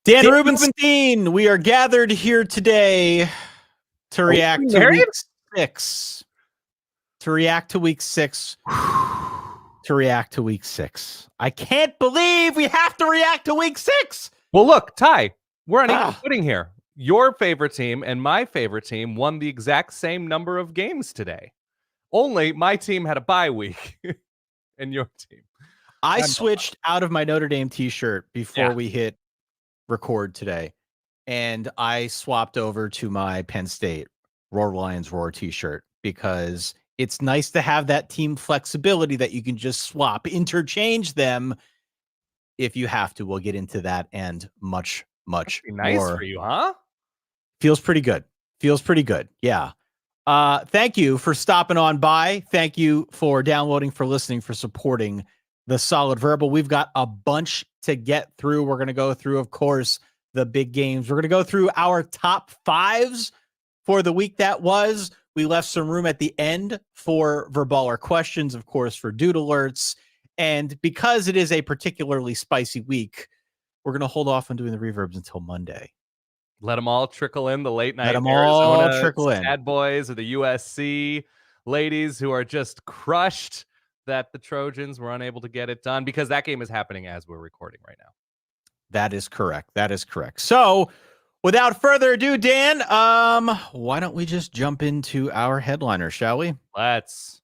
Dan Rubenstein, we are gathered here today to react to week 6. To react to week 6. To react to week 6. I can't believe we have to react to week 6. Well, look, Ty, we're on equal footing here. Your favorite team and my favorite team won the exact same number of games today. Only my team had a bye week and your team. I switched out of my Notre Dame t-shirt before we hit record today, and I swapped over to my Penn State Roar Lions Roar t-shirt because it's nice to have that team flexibility that you can just swap, interchange them if you have to. We'll get into that and much nice more. For you, huh? Feels pretty good. Yeah. Thank you for stopping on by. Thank you for downloading, for listening, for supporting the Solid Verbal. We've got a bunch to get through. We're going to go through, of course, the big games. We're going to go through our top 5s for the week that was. We left some room at the end for Verballer questions, of course, for dude alerts. And because it is a particularly spicy week, we're going to hold off on doing the reverbs until Monday. Let them all trickle in, the late night Let them Arizona all trickle in. Sad boys or the USC ladies who are just crushed that the Trojans were unable to get it done, because that game is happening as we're recording right now. That is correct. So without further ado, Dan, why don't we just jump into our headliner, shall we? Let's.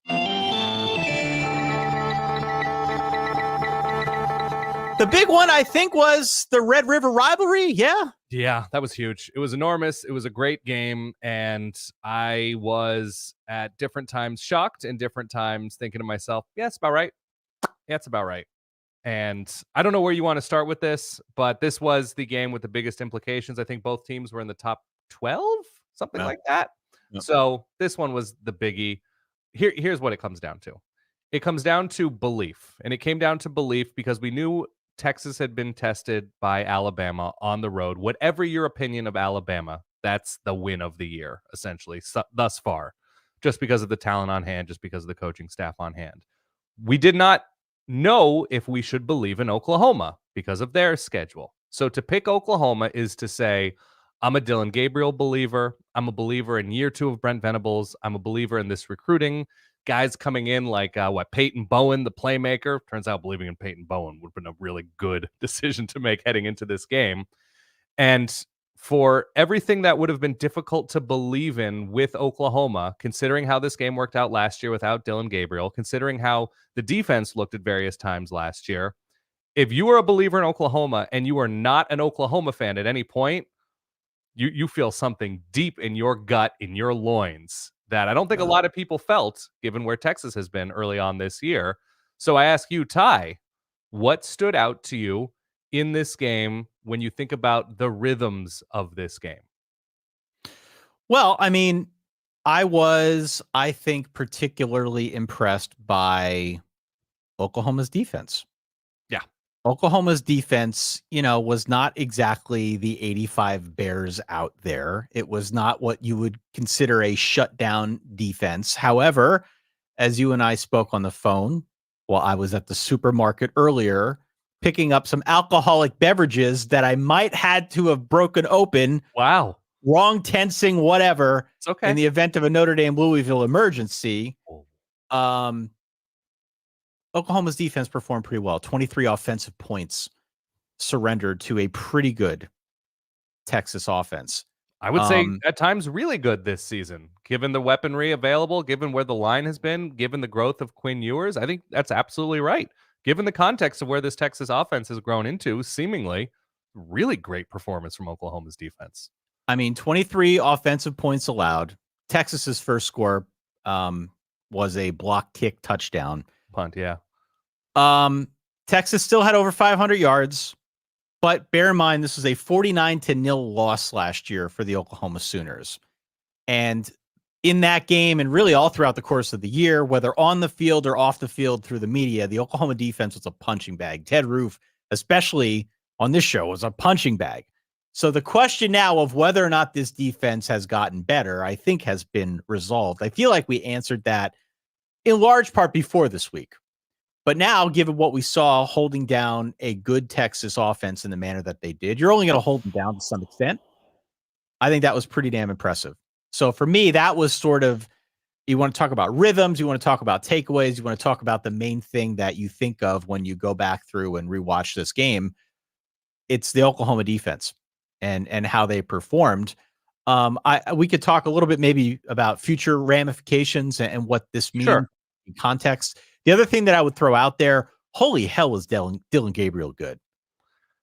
The big one, I think, was the Red River Rivalry. Yeah, that was huge. It was enormous. It was a great game, and I was at different times shocked and different times thinking to myself, yeah, it's about right. Yeah, it's about right. And I don't know where you want to start with this, but this was the game with the biggest implications. I think both teams were in the top 12, something like that. Yep. So this one was the biggie. Here's what it comes down to. It comes down to belief, and it came down to belief because we knew Texas had been tested by Alabama on the road. Whatever your opinion of Alabama, that's the win of the year, essentially, thus far, just because of the talent on hand, just because of the coaching staff on hand. We did not know if we should believe in Oklahoma because of their schedule. So to pick Oklahoma is to say, I'm a Dylan Gabriel believer. I'm a believer in year 2 of Brent Venables. I'm a believer in this recruiting. Guys coming in like Peyton Bowen, the playmaker. Turns out believing in Peyton Bowen would have been a really good decision to make heading into this game. And for everything that would have been difficult to believe in with Oklahoma, considering how this game worked out last year without Dylan Gabriel, considering how the defense looked at various times last year, if you are a believer in Oklahoma and you are not an Oklahoma fan at any point, you feel something deep in your gut, in your loins, that I don't think a lot of people felt, given where Texas has been early on this year. So I ask you, Ty, what stood out to you in this game when you think about the rhythms of this game? Well, I mean, I think, particularly impressed by Oklahoma's defense. Yeah. Oklahoma's defense, was not exactly the 85 Bears out there. It was not what you would consider a shutdown defense. However, as you and I spoke on the phone while I was at the supermarket earlier, picking up some alcoholic beverages that I might had to have broken open. Wow. Wrong tensing, whatever. It's okay. In the event of a Notre Dame Louisville emergency. Oklahoma's defense performed pretty well. 23 offensive points surrendered to a pretty good Texas offense. I would say at times really good this season, given the weaponry available, given where the line has been, given the growth of Quinn Ewers. I think that's absolutely right. Given the context of where this Texas offense has grown into, seemingly really great performance from Oklahoma's defense. I mean, 23 offensive points allowed. Texas's first score was a block kick touchdown. Punt, yeah. Texas still had over 500 yards, but bear in mind this was a 49-0 loss last year for the Oklahoma Sooners. And in that game, and really all throughout the course of the year, whether on the field or off the field through the media, the Oklahoma defense was a punching bag. Ted Roof, especially on this show, was a punching bag. So the question now of whether or not this defense has gotten better, I think has been resolved. I feel like we answered that in large part before this week. But now, given what we saw holding down a good Texas offense in the manner that they did, you're only going to hold them down to some extent. I think that was pretty damn impressive. So for me, that was sort of, you want to talk about rhythms, you want to talk about takeaways, you want to talk about the main thing that you think of when you go back through and rewatch this game. It's the Oklahoma defense and how they performed. We could talk a little bit maybe about future ramifications and what this means in context. The other thing that I would throw out there, holy hell, was Dylan Gabriel good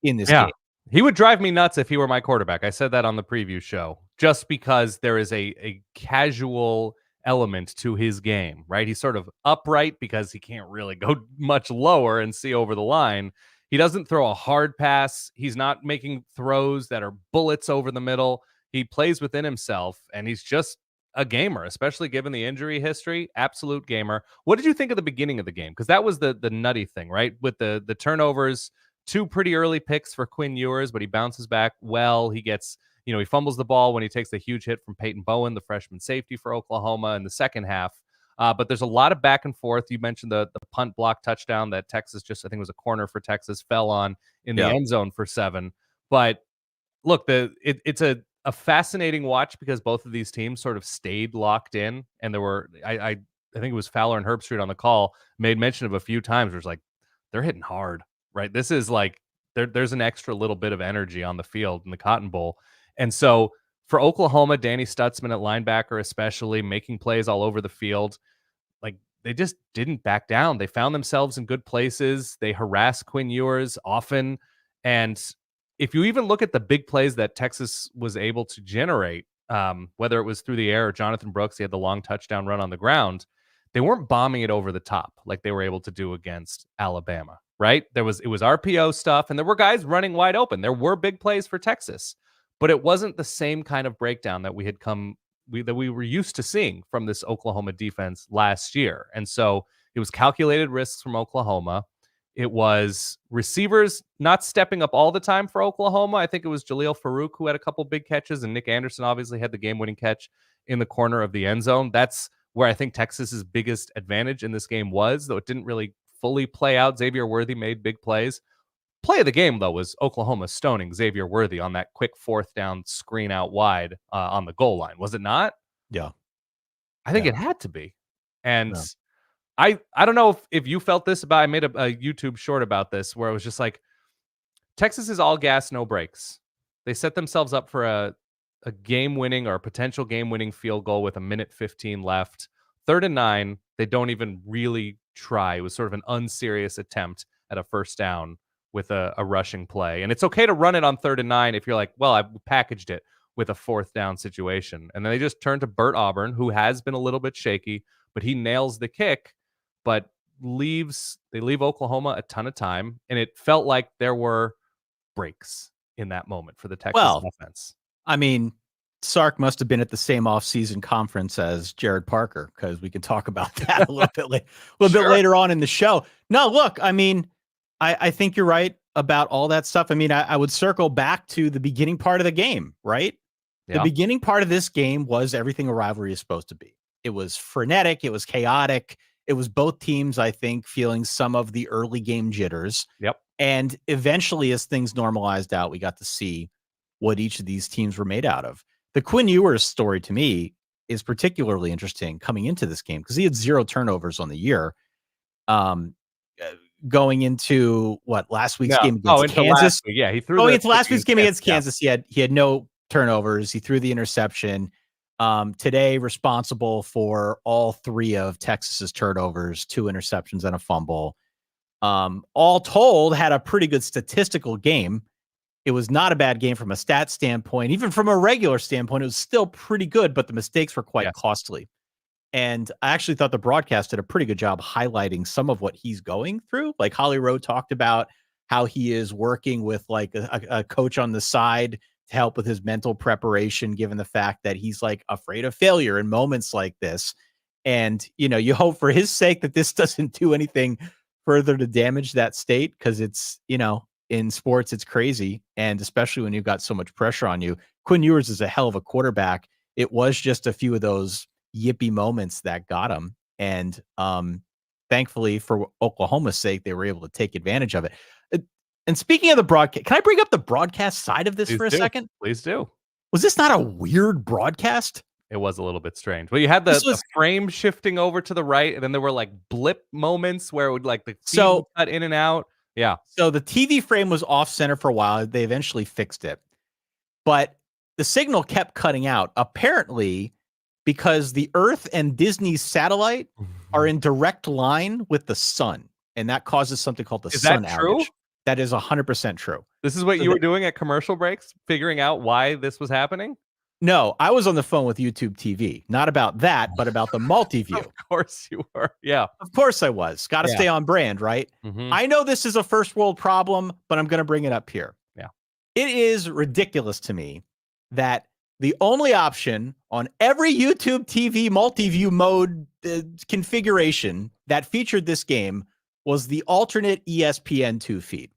in this game. He would drive me nuts if he were my quarterback. I said that on the preview show, just because there is a casual element to his game, right? He's sort of upright because he can't really go much lower and see over the line. He doesn't throw a hard pass. He's not making throws that are bullets over the middle. He plays within himself, and he's just a gamer, especially given the injury history. Absolute gamer. What did you think of the beginning of the game? Because that was the nutty thing, right? With the turnovers, 2 pretty early picks for Quinn Ewers, but he bounces back well. He gets, he fumbles the ball when he takes the huge hit from Peyton Bowen, the freshman safety for Oklahoma, in the second half. But there's a lot of back and forth. You mentioned the punt block touchdown that Texas I think it was a corner for Texas, fell on in the end zone for 7. But look, it's a fascinating watch because both of these teams sort of stayed locked in. And there were, I think it was Fowler and Herbstreit on the call made mention of a few times where it's like, they're hitting hard, right? This is like, there's an extra little bit of energy on the field in the Cotton Bowl. And so for Oklahoma, Danny Stutzman at linebacker, especially making plays all over the field, like they just didn't back down. They found themselves in good places. They harassed Quinn Ewers often. And if you even look at the big plays that Texas was able to generate, whether it was through the air or Jonathan Brooks, he had the long touchdown run on the ground, they weren't bombing it over the top like they were able to do against Alabama, right? It was RPO stuff, and there were guys running wide open. There were big plays for Texas, but it wasn't the same kind of breakdown that we were used to seeing from this Oklahoma defense last year. And so it was calculated risks from Oklahoma. It was receivers not stepping up all the time for Oklahoma. I think it was Jaleel Farouk who had a couple big catches, and Nick Anderson obviously had the game-winning catch in the corner of the end zone. That's where I think Texas's biggest advantage in this game was, though it didn't really fully play out. Xavier Worthy made big plays. Play of the game, though, was Oklahoma stoning Xavier Worthy on that quick 4th down screen out wide on the goal line. Was it not? Yeah. I think it had to be. And I don't know if you felt this about, I made a YouTube short about this where it was just like, Texas is all gas, no brakes. They set themselves up for a game-winning or a potential game-winning field goal with 1:15 left. 3rd and 9, they don't even really try. It was sort of an unserious attempt at a first down with a rushing play. And it's okay to run it on 3rd and 9 if you're like, well, I've packaged it with a 4th down situation. And then they just turn to Bert Auburn, who has been a little bit shaky, but he nails the kick, but they leave Oklahoma a ton of time. And it felt like there were breaks in that moment for the Texas offense. I mean, Sark must have been at the same off-season conference as Jared Parker, because we can talk about that a little bit later on in the show. No, look, I mean, I think you're right about all that stuff. I mean, I would circle back to the beginning part of the game, right? Yeah. The beginning part of this game was everything a rivalry is supposed to be. It was frenetic. It was chaotic. It was both teams, I think, feeling some of the early game jitters. Yep. And eventually, as things normalized out, we got to see what each of these teams were made out of. The Quinn Ewers story, to me, is particularly interesting coming into this game because he had 0 turnovers on the year. Going into last week's game against Kansas. He threw. Going into last week's game against Kansas, he had no turnovers. He threw the interception. Today, responsible for all 3 of Texas's turnovers, 2 interceptions and a fumble. All told, had a pretty good statistical game. It was not a bad game from a stat standpoint. Even from a regular standpoint, it was still pretty good, but the mistakes were quite costly. And I actually thought the broadcast did a pretty good job highlighting some of what he's going through. Like Holly Rowe talked about how he is working with like a coach on the side to help with his mental preparation, given the fact that he's like afraid of failure in moments like this. And, you hope for his sake that this doesn't do anything further to damage that state, because it's, in sports, it's crazy. And especially when you've got so much pressure on you. Quinn Ewers is a hell of a quarterback. It was just a few of those yippee moments that got him. And thankfully for Oklahoma's sake, they were able to take advantage of it. And speaking of the broadcast, can I bring up the broadcast side of this for a second? Please do. Was this not a weird broadcast? It was a little bit strange. Well, you had the frame shifting over to the right, and then there were like blip moments where it would like the feed would cut in and out. Yeah. So the TV frame was off center for a while. They eventually fixed it. But the signal kept cutting out, apparently because the Earth and Disney's satellite are in direct line with the sun. And that causes something called the sun outage. That is 100% true. This is what you were doing at commercial breaks, figuring out why this was happening? No, I was on the phone with YouTube TV. Not about that, but about the multi-view. Of course you were. Yeah. Of course I was. Got to stay on brand, right? Mm-hmm. I know this is a first world problem, but I'm going to bring it up here. Yeah. It is ridiculous to me that the only option on every YouTube TV multi-view mode configuration that featured this game was the alternate ESPN2 feed.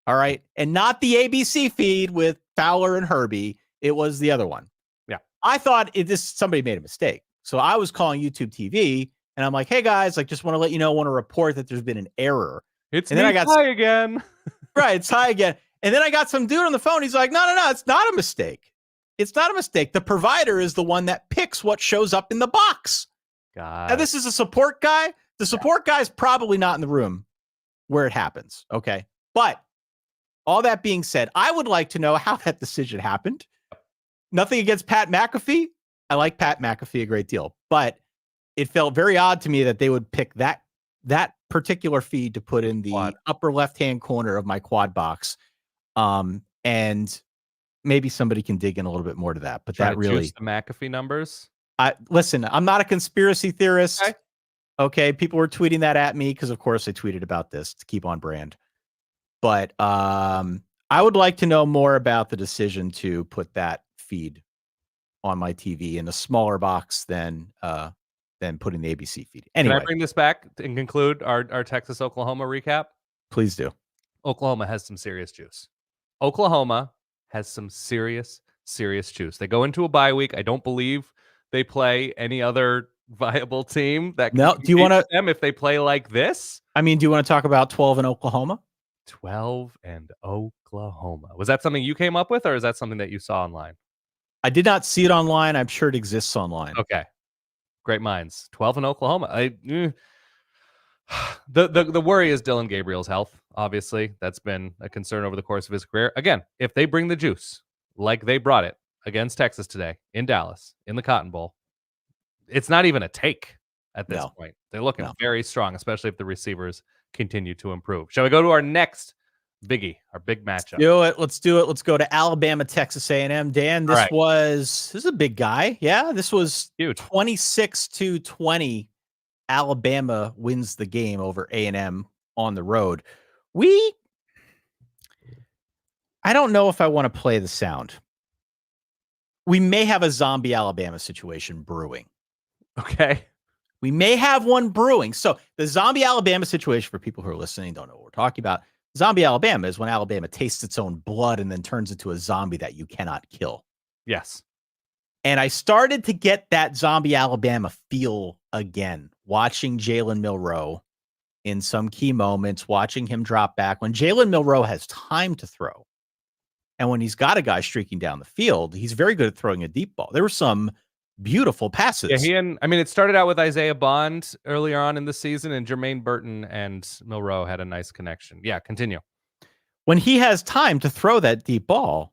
All right. And not the ABC feed with Fowler and Herbie. It was the other one. Yeah. I thought somebody made a mistake. So I was calling YouTube TV and I'm like, hey guys, like just want to let you know, want to report that there's been an error. It's high again. Right. It's high again. And then I got some dude on the phone. He's like, no, it's not a mistake. It's not a mistake. The provider is the one that picks what shows up in the box. God. Now, this is a support guy. The support guy's probably not in the room where it happens. Okay. But all that being said, I would like to know how that decision happened. Nothing against Pat McAfee. I like Pat McAfee a great deal, but it felt very odd to me that they would pick that particular feed to put in the upper left-hand corner of my quad box. And maybe somebody can dig in a little bit more to that, but that really the McAfee numbers. Listen, I'm not a conspiracy theorist. Okay. People were tweeting that at me because of course I tweeted about this to keep on brand. But I would like to know more about the decision to put that feed on my TV in a smaller box than putting the ABC feed. Anyway, can I bring this back and conclude our Texas Oklahoma recap? Please do. Oklahoma has some serious juice. Oklahoma has some serious juice. They go into a bye week. I don't believe they play any other viable team that can do you want to them if they play like this? I mean, do you want to talk about 12 in Oklahoma? 12 and Oklahoma. Was that something you came up with, or is that something that you saw online? I did not see it online. I'm sure it exists online. Okay. Great minds. 12 in Oklahoma. The worry is Dylan Gabriel's health. Obviously, that's been a concern over the course of his career. Again, if they bring the juice like they brought it against Texas today in Dallas in the Cotton Bowl, it's not even a take at this point. They're looking very strong, especially if the receivers continue to improve. Shall we go to our next biggie, our big matchup? Let's do it. Let's go to Alabama, Texas A&M. Dan, this is a big guy. Yeah, this was huge. 26-20. Alabama wins the game over A&M on the road. I don't know if I want to play the sound. We may have a zombie Alabama situation brewing. Okay. We may have one brewing. So the zombie Alabama situation, for people who are listening, don't know what we're talking about. Zombie Alabama is when Alabama tastes its own blood and then turns into a zombie that you cannot kill. Yes. And I started to get that zombie Alabama feel again, watching Jalen Milroe in some key moments, watching him drop back. When Jalen Milroe has time to throw, and when he's got a guy streaking down the field, he's very good at throwing a deep ball. There were some beautiful passes. Yeah, it started out with Isaiah Bond earlier on in the season, and Jermaine Burton and Milroe had a nice connection. Yeah, continue. When he has time to throw that deep ball,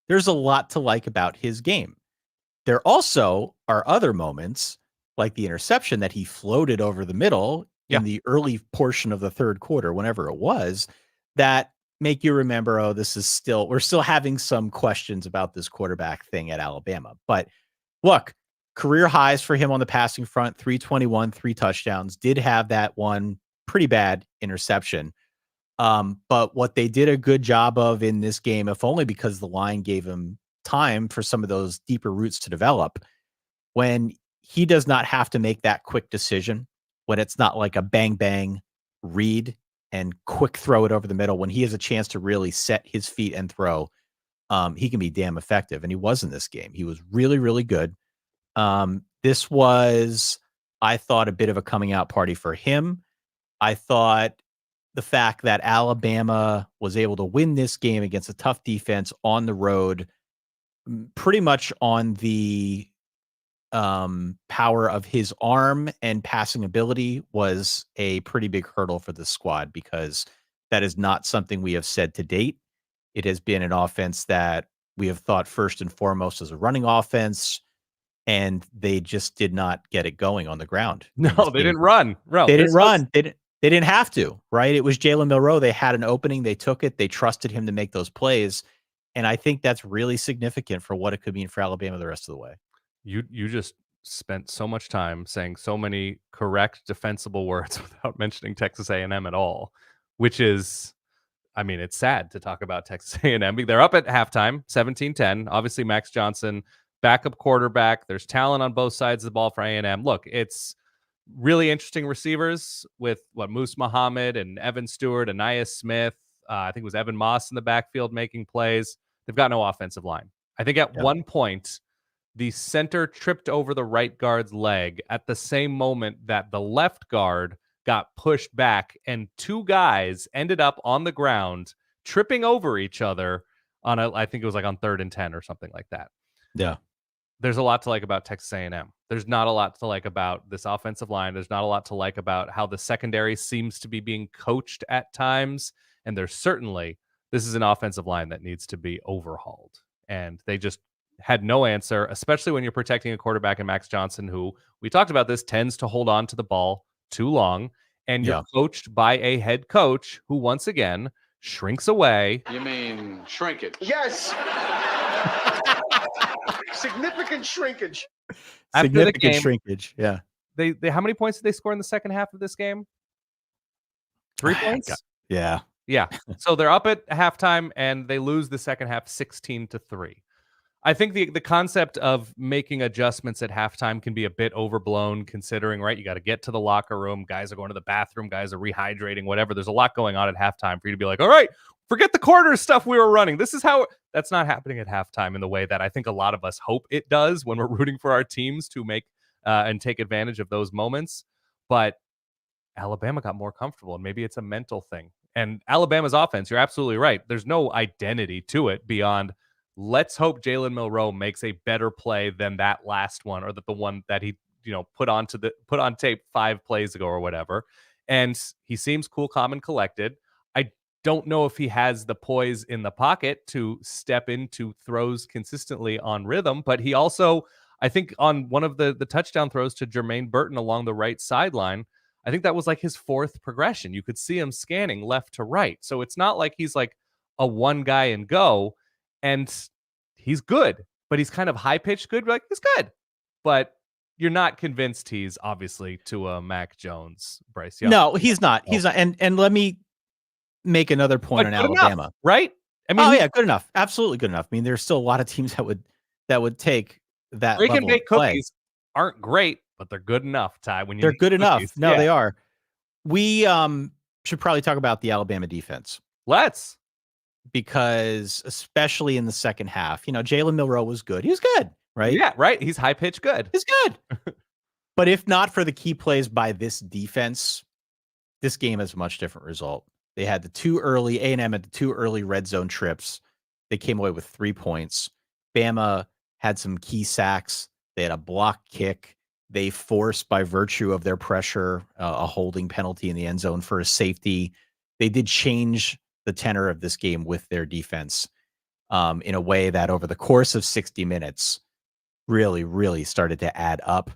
there's a lot to like about his game. There also are other moments, like the interception that he floated over the middle in the early portion of the third quarter, whenever it was, that make you remember, we're still having some questions about this quarterback thing at Alabama. But look, career highs for him on the passing front, 321, 3 touchdowns, did have that one pretty bad interception. But what they did a good job of in this game, if only because the line gave him time for some of those deeper routes to develop, when he does not have to make that quick decision, when it's not like a bang, bang read and quick throw it over the middle, when he has a chance to really set his feet and throw, he can be damn effective. And he was in this game. He was really, really good. This was, I thought, a bit of a coming out party for him. I thought the fact that Alabama was able to win this game against a tough defense on the road, pretty much on the power of his arm and passing ability, was a pretty big hurdle for the squad, because that is not something we have said to date. It has been an offense that we have thought first and foremost as a running offense, and they just did not get it going on the ground. No, they didn't run. Bro, They didn't run. They didn't have to, right? It was Jalen Milroe. They had an opening. They took it. They trusted him to make those plays. And I think that's really significant for what it could mean for Alabama the rest of the way. You just spent so much time saying so many correct defensible words without mentioning Texas A&M at all, which is, I mean, it's sad to talk about Texas A&M. They're up at halftime, 17-10. Obviously, Max Johnson, backup quarterback. There's talent on both sides of the ball for A&M. Look, it's really interesting receivers with Moose Muhammad and Evan Stewart, Anaya Smith. I think it was Evan Moss in the backfield making plays. They've got no offensive line. I think at one point, the center tripped over the right guard's leg at the same moment that the left guard got pushed back, and two guys ended up on the ground tripping over each other on I think it was like on 3rd and 10 or something like that. Yeah. There's a lot to like about Texas A&M. There's not a lot to like about this offensive line. There's not a lot to like about how the secondary seems to be being coached at times. And there's certainly, this is an offensive line that needs to be overhauled. And they just had no answer, especially when you're protecting a quarterback in Max Johnson, who, we talked about this, tends to hold on to the ball too long. And you're coached by a head coach who, once again, shrinks away. You mean shrinkage? Yes. Significant shrinkage. After Significant the game, shrinkage. Yeah. They how many points did they score in the second half of this game? 3 points? Yeah. Yeah. So they're up at halftime and they lose the second half 16-3. I think the concept of making adjustments at halftime can be a bit overblown, considering, right, you got to get to the locker room. Guys are going to the bathroom. Guys are rehydrating, whatever. There's a lot going on at halftime for you to be like, all right, forget the quarter stuff we were running. This is how that's not happening at halftime in the way that I think a lot of us hope it does when we're rooting for our teams to make and take advantage of those moments. But Alabama got more comfortable, and maybe it's a mental thing. And Alabama's offense, you're absolutely right. There's no identity to it beyond, let's hope Jalen Milroe makes a better play than that last one, or that the one that he, put on tape 5 plays ago or whatever. And he seems cool, calm, and collected. I don't know if he has the poise in the pocket to step into throws consistently on rhythm, but he also, I think on one of the touchdown throws to Jermaine Burton along the right sideline, I think that was like his 4th progression. You could see him scanning left to right. So it's not like he's like a one guy and go. And he's good, but he's kind of high-pitched good. Like, he's good, but you're not convinced he's obviously to a Mac Jones, Bryce Young. No, he's not. He's not. And let me make another point on Alabama. Enough, right? I mean, good enough. Absolutely good enough. I mean, there's still a lot of teams that would take that break and level bake of play. cookies aren't great, but they're good enough, Ty. When they're good enough. Cookies. No, they are. We should probably talk about the Alabama defense. Let's. Because especially in the second half, Jalen Milroe was good. He was good, right? Yeah, right. He's high pitch good. He's good. But if not for the key plays by this defense, this game is a much different result. They had A&M had the 2 early red zone trips. They came away with 3 points. Bama had some key sacks. They had a block kick. They forced, by virtue of their pressure, a holding penalty in the end zone for a safety. They did change the tenor of this game with their defense in a way that over the course of 60 minutes really, really started to add up.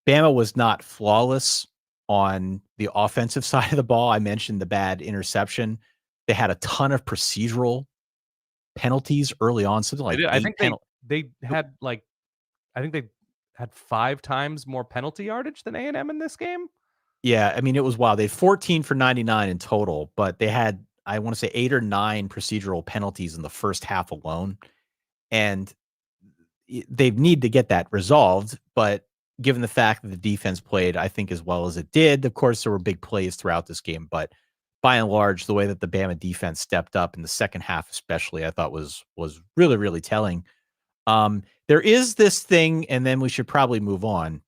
Bama was not flawless on the offensive side of the ball. I mentioned the bad interception. They had a ton of procedural penalties early on. Something like I think they had I think they had 5 times more penalty yardage than A&M in this game. Yeah, I mean, it was wild. They had 14 for 99 in total, but they had, I want to say, 8 or 9 procedural penalties in the first half alone. And they need to get that resolved. But given the fact that the defense played, I think, as well as it did, of course, there were big plays throughout this game. But by and large, the way that the Bama defense stepped up in the second half, especially, I thought was really, really telling. There is this thing, and then we should probably move on.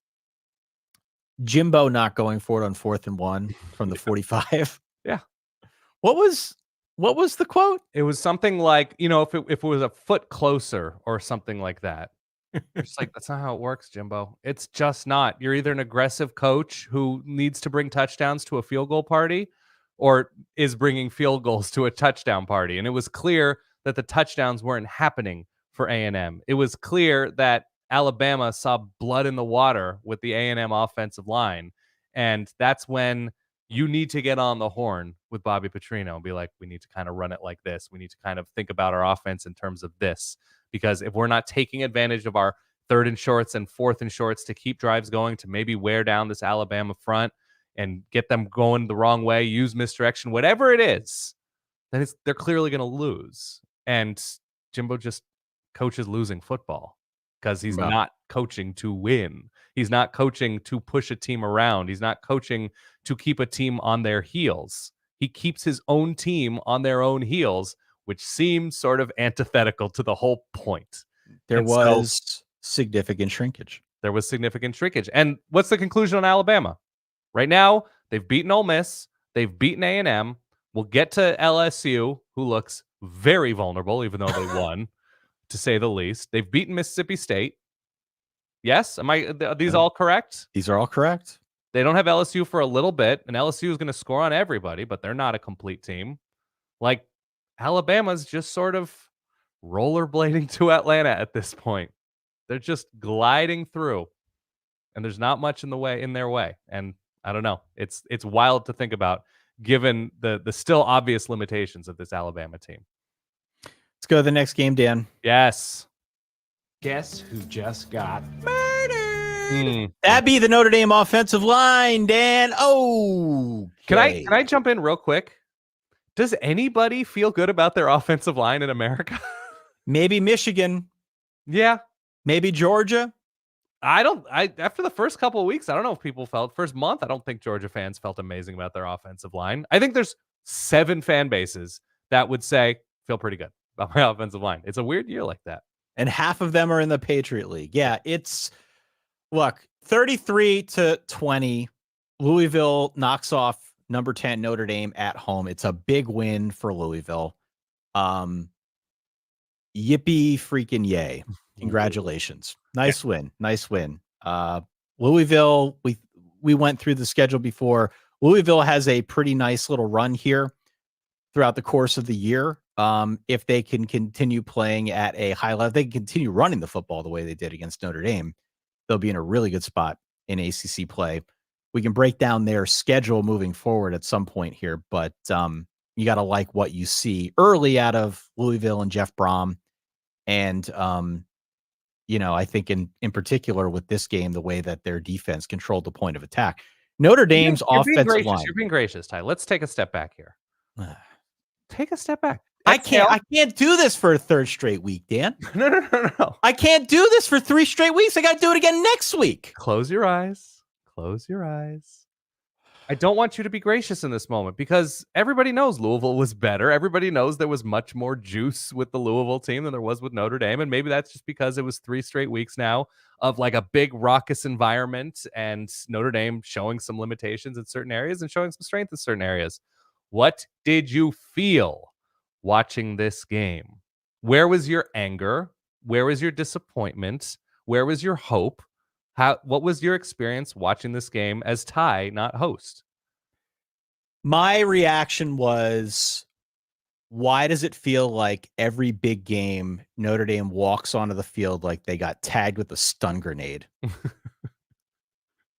Jimbo not going for it on 4th and 1 from the 45. Yeah. What was the quote? It was something like, if it was a foot closer or something like that. It's like, that's not how it works, Jimbo. It's just not. You're either an aggressive coach who needs to bring touchdowns to a field goal party or is bringing field goals to a touchdown party. And it was clear that the touchdowns weren't happening for A&M. It was clear that Alabama saw blood in the water with the A&M offensive line. And that's when you need to get on the horn with Bobby Petrino and be like, we need to kind of run it like this. We need to kind of think about our offense in terms of this. Because if we're not taking advantage of our 3rd and shorts and 4th and shorts to keep drives going, to maybe wear down this Alabama front and get them going the wrong way, use misdirection, whatever it is, then they're clearly going to lose. And Jimbo just coaches losing football because he's not coaching to win. He's not coaching to push a team around. He's not coaching to keep a team on their heels. He keeps his own team on their own heels, which seems sort of antithetical to the whole point. There was significant shrinkage. There was significant shrinkage. And what's the conclusion on Alabama? Right now, they've beaten Ole Miss. They've beaten A&M. We'll get to LSU, who looks very vulnerable, even though they won, to say the least. They've beaten Mississippi State. Yes? Are these all correct? These are all correct. They don't have LSU for a little bit, and LSU is going to score on everybody, but they're not a complete team. Like, Alabama's just sort of rollerblading to Atlanta at this point. They're just gliding through, and there's not much in their way. And I don't know. It's wild to think about, given the still obvious limitations of this Alabama team. Let's go to the next game, Dan. Yes. Guess who just got murdered? That'd be the Notre Dame offensive line, Dan. Oh, can I jump in real quick? Does anybody feel good about their offensive line in America? Maybe Michigan. Yeah. Maybe Georgia. After the first couple of weeks, I don't know if people felt, first month, I don't think Georgia fans felt amazing about their offensive line. I think there's 7 fan bases that would say, feel pretty good about my offensive line. It's a weird year like that. And half of them are in the Patriot League. Yeah, look, 33-20. Louisville knocks off number 10 Notre Dame at home. It's a big win for Louisville. Yippee freaking yay. Congratulations. Nice win. Louisville, we went through the schedule before. Louisville has a pretty nice little run here throughout the course of the year. If they can continue playing at a high level, they can continue running the football the way they did against Notre Dame, they'll be in a really good spot in ACC play. We can break down their schedule moving forward at some point here, but you got to like what you see early out of Louisville and Jeff Brom. And, I think in particular with this game, the way that their defense controlled the point of attack. Notre Dame's offensive line. You're being gracious, Ty. Let's take a step back here. Take a step back. I can't do this for a 3rd straight week, Dan. No. I can't do this for 3 straight weeks. I got to do it again next week. Close your eyes. I don't want you to be gracious in this moment because everybody knows Louisville was better. Everybody knows there was much more juice with the Louisville team than there was with Notre Dame. And maybe that's just because it was 3 straight weeks now of like a big raucous environment and Notre Dame showing some limitations in certain areas and showing some strength in certain areas. What did you feel watching this game? Where was your anger? Where was your disappointment? Where was your hope? What was your experience watching this game as Ty, not host? My reaction was, why does it feel like every big game Notre Dame walks onto the field like they got tagged with a stun grenade?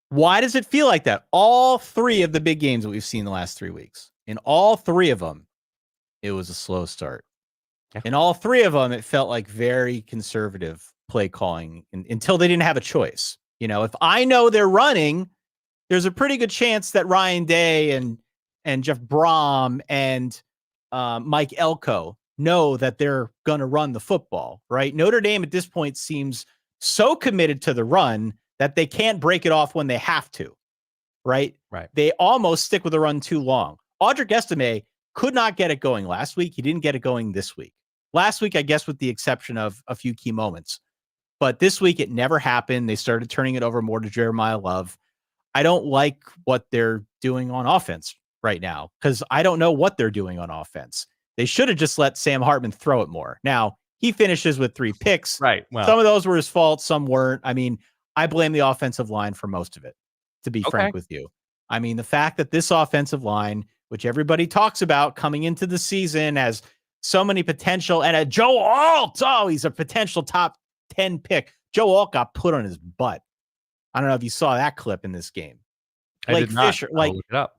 Why does it feel like that? All 3 of the big games that we've seen the last 3 weeks, in all 3 of them, it was a slow start. Yeah. In all 3 of them, it felt like very conservative play calling until they didn't have a choice. If I know they're running, there's a pretty good chance that Ryan Day and Jeff Brom and Mike Elko know that they're going to run the football, right? Notre Dame at this point seems so committed to the run that they can't break it off when they have to, right? Right. They almost stick with the run too long. Audric Estime could not get it going last week. He didn't get it going this week. Last week, I guess, with the exception of a few key moments. But this week, it never happened. They started turning it over more to Jeremiah Love. I don't like what they're doing on offense right now because I don't know what they're doing on offense. They should have just let Sam Hartman throw it more. Now, he finishes with 3 picks. Right. Well, some of those were his fault. Some weren't. I mean, I blame the offensive line for most of it, to be frank with you. I mean, the fact that this offensive line, which everybody talks about coming into the season as so many potential, and a Joe Alt, he's a potential top 10 pick. Joe Alt got put on his butt. I don't know if you saw that clip in this game. I did not. Fisher, I'll look it up.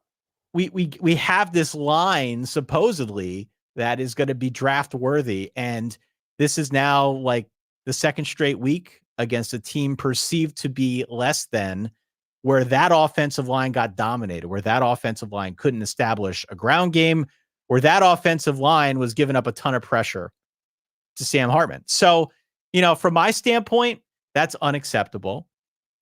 We have this line supposedly that is going to be draft worthy, and this is now like the second straight week against a team perceived to be less than, where that offensive line got dominated, where that offensive line couldn't establish a ground game, where that offensive line was giving up a ton of pressure to Sam Hartman. So, from my standpoint, that's unacceptable.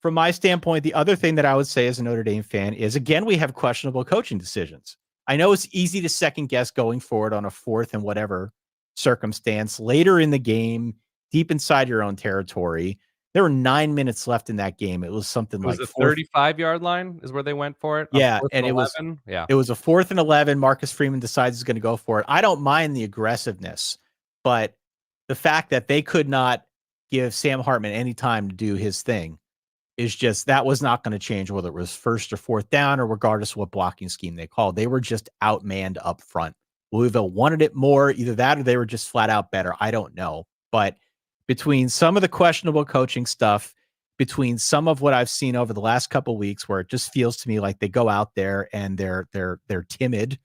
From my standpoint, the other thing that I would say as a Notre Dame fan is, again, we have questionable coaching decisions. I know it's easy to second guess going forward on a 4th and whatever circumstance later in the game, deep inside your own territory. There were 9 minutes left in that game. It was something like the 35-yard line is where they went for it. Yeah, and it 11. It was a 4th and 11. Marcus Freeman decides he's going to go for it. I don't mind the aggressiveness, but the fact that they could not give Sam Hartman any time to do his thing is just, that was not going to change whether it was 1st or 4th down or regardless of what blocking scheme they called. They were just outmanned up front. Louisville wanted it more, either that or they were just flat out better. I don't know. But between some of the questionable coaching stuff, between some of what I've seen over the last couple of weeks, where it just feels to me like they go out there and they're timid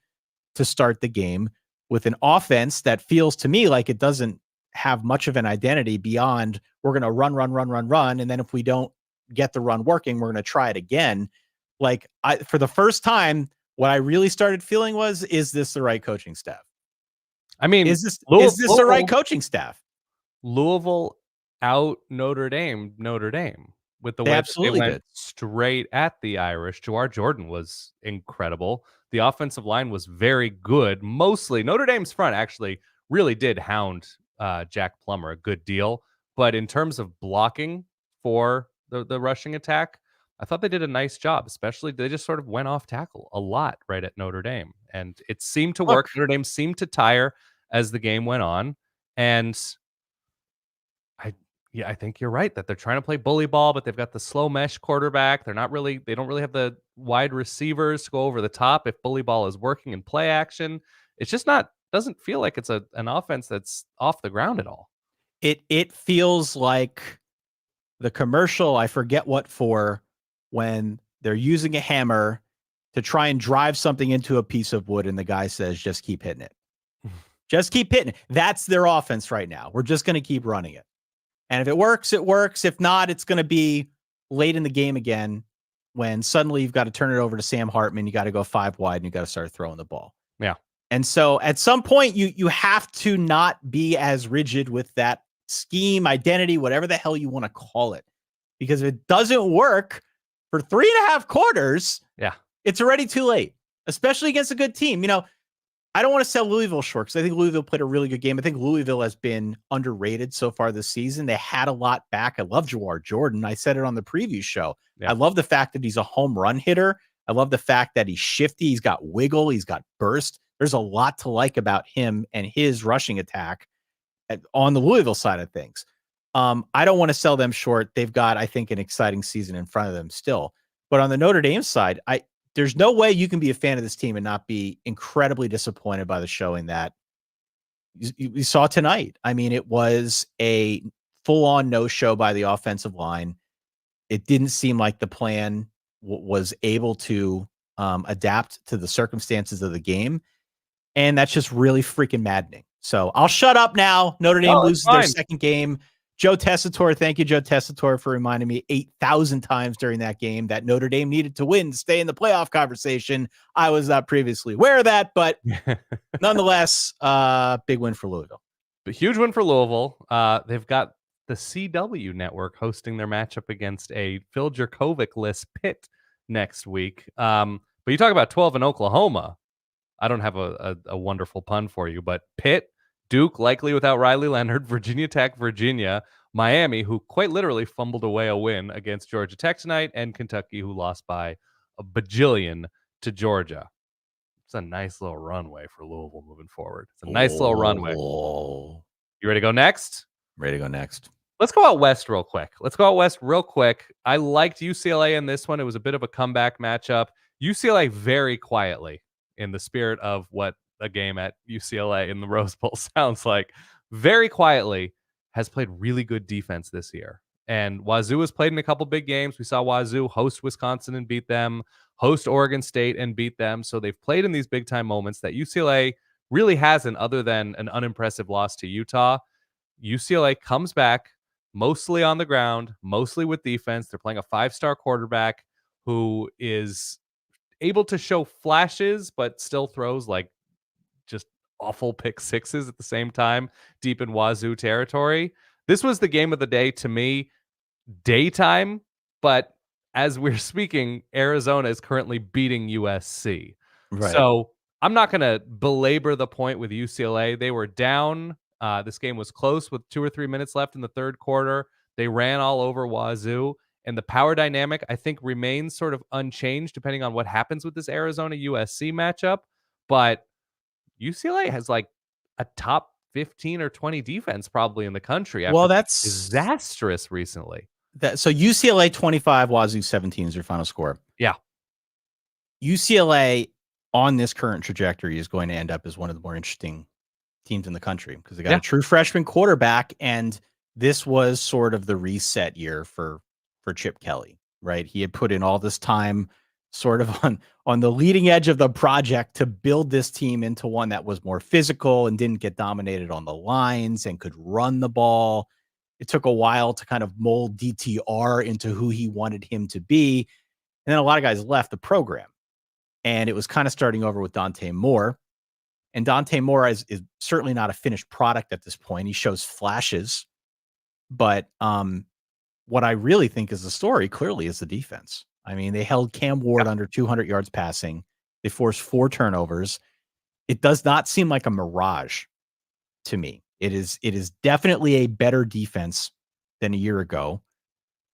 to start the game with an offense that feels to me like it doesn't have much of an identity beyond we're going to run. And then if we don't get the run working, we're going to try it again. Like, for the first time, what I really started feeling was, is this the right coaching staff? I mean, is this the right coaching staff? Louisville out Notre Dame with the way they went straight at the Irish. Jawar Jordan was incredible. The offensive line was very good. Mostly Notre Dame's front actually really did hound Jack Plummer a good deal. But in terms of blocking for the rushing attack, I thought they did a nice job. Especially, they just sort of went off tackle a lot right at Notre Dame. And it seemed to work. Notre Dame seemed to tire as the game went on. And I think you're right that they're trying to play bully ball, but they've got the slow mesh quarterback. They don't really have the wide receivers to go over the top if bully ball is working in play action. It's just doesn't feel like it's an offense that's off the ground at all. It feels like the commercial, I forget what for, when they're using a hammer to try and drive something into a piece of wood and the guy says, just keep hitting it. Just keep hitting it. That's their offense right now. We're just going to keep running it. And if it works, it works. If not, it's going to be late in the game again when suddenly you've got to turn it over to Sam Hartman. You got to go 5 wide and you got to start throwing the ball. Yeah. And so at some point you have to not be as rigid with that scheme, identity, whatever the hell you want to call it. Because if it doesn't work for 3.5 quarters, it's already too late, especially against a good team. I don't want to sell Louisville short because I think Louisville played a really good game. I think Louisville has been underrated so far this season. They had a lot back. I love Jawar Jordan. I said it on the preview show. Yeah. I love the fact that he's a home run hitter. I love the fact that he's shifty. He's got wiggle. He's got burst. There's a lot to like about him and his rushing attack on the Louisville side of things. I don't want to sell them short. They've got, I think, an exciting season in front of them still. But on the Notre Dame side, there's no way you can be a fan of this team and not be incredibly disappointed by the showing that you saw tonight. I mean, it was a full-on no-show by the offensive line. It didn't seem like the plan was able to adapt to the circumstances of the game. And that's just really freaking maddening. So I'll shut up now. Notre Dame loses their second game. Joe Tessitore, thank you, Joe Tessitore, for reminding me 8,000 times during that game that Notre Dame needed to win to stay in the playoff conversation. I was not previously aware of that, but nonetheless, big win for Louisville. A huge win for Louisville. They've got the CW network hosting their matchup against a Phil Jurkovec-less Pitt next week. But you talk about 12 in Oklahoma. I don't have a wonderful pun for you, but Pitt Duke, likely without Riley Leonard, Virginia Tech, Virginia, Miami, who quite literally fumbled away a win against Georgia Tech tonight, and Kentucky, who lost by a bajillion to Georgia. It's a nice little runway for Louisville moving forward. It's a nice little runway. You ready to go next? Ready to go next. Let's go out west real quick. I liked UCLA in this one. It was a bit of a comeback matchup. UCLA very quietly, in the spirit of what a game at UCLA in the Rose Bowl sounds like, very quietly has played really good defense this year. And Wazoo has played in a couple big games. We saw Wazoo host Wisconsin and beat them, host Oregon State and beat them. So they've played in these big time moments that UCLA really hasn't, other than an unimpressive loss to Utah. UCLA comes back mostly on the ground, mostly with defense. They're playing a 5-star quarterback who is able to show flashes, but still throws like just awful pick sixes at the same time, deep in Wazoo territory. This was the game of the day to me, daytime, but as we're speaking, Arizona is currently beating USC. Right. So I'm not going to belabor the point with UCLA. They were down. This game was close with 2 or 3 minutes left in the third quarter. They ran all over Wazoo. And the power dynamic, I think, remains sort of unchanged depending on what happens with this Arizona-USC matchup. But UCLA has like a top 15 or 20 defense probably in the country. Well, that's disastrous recently. So UCLA 25, Wazoo 17 is your final score. Yeah. UCLA on this current trajectory is going to end up as one of the more interesting teams in the country because they got a true freshman quarterback, and this was sort of the reset year for Chip Kelly, right? He had put in all this time sort of on the leading edge of the project to build this team into one that was more physical and didn't get dominated on the lines and could run the ball. It took a while to kind of mold DTR into who he wanted him to be. And then a lot of guys left the program, and it was kind of starting over with Dante Moore. And Dante Moore is certainly not a finished product at this point. He shows flashes, but what I really think is the story clearly is the defense. I mean, they held Cam Ward under 200 yards passing. They forced 4 turnovers. It does not seem like a mirage to me. It is definitely a better defense than a year ago.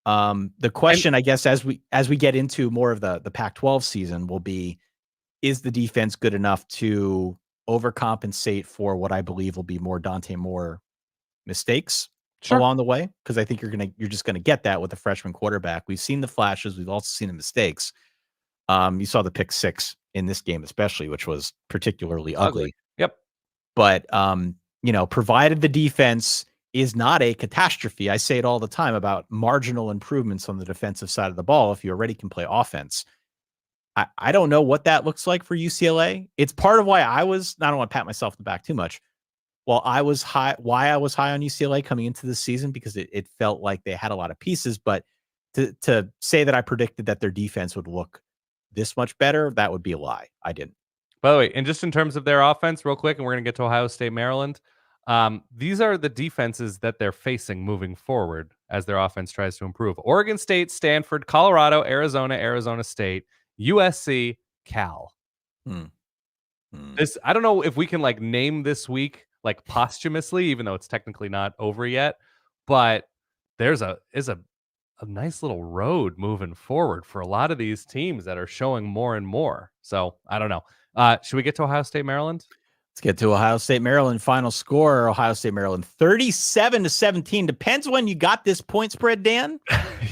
The question, I guess, as we get into more of the Pac-12 season will be, is the defense good enough to overcompensate for what I believe will be more Dante Moore mistakes along the way? Because I think you're just gonna get that with a freshman quarterback. We've seen the flashes, we've also seen the mistakes. You saw the pick 6 in this game, especially, which was particularly ugly. Yep. But provided the defense is not a catastrophe, I say it all the time about marginal improvements on the defensive side of the ball. If you already can play offense, I don't know what that looks like for UCLA. It's part of why I don't want to pat myself in the back too much. Well, I was high on UCLA coming into this season because it felt like they had a lot of pieces, but to say that I predicted that their defense would look this much better, that would be a lie. I didn't. By the way, and just in terms of their offense, real quick, and we're going to get to Ohio State, Maryland. These are the defenses that they're facing moving forward as their offense tries to improve. Oregon State, Stanford, Colorado, Arizona State, USC, Cal. This, I don't know if we can like name this week like posthumously, even though it's technically not over yet, but there's a nice little road moving forward for a lot of these teams that are showing more and more. So I don't know. Should we get to Ohio State, Maryland? Let's get to Ohio State, Maryland. Final score, Ohio State, Maryland, 37-17. Depends when you got this point spread, Dan.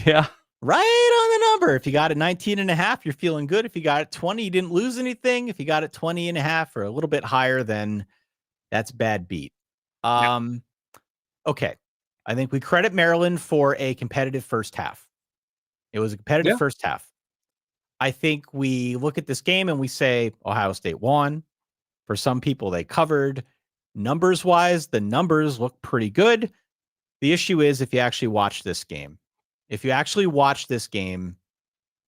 Yeah. Right on the number. If you got it 19.5, you're feeling good. If you got it 20, you didn't lose anything. If you got it 20.5 or a little bit higher, then that's bad beat. Okay. I think we credit Maryland for a competitive first half. It was a competitive first half. I think we look at this game and we say Ohio State won. For some people, they covered. Numbers wise, the numbers look pretty good. The issue is if you actually watch this game,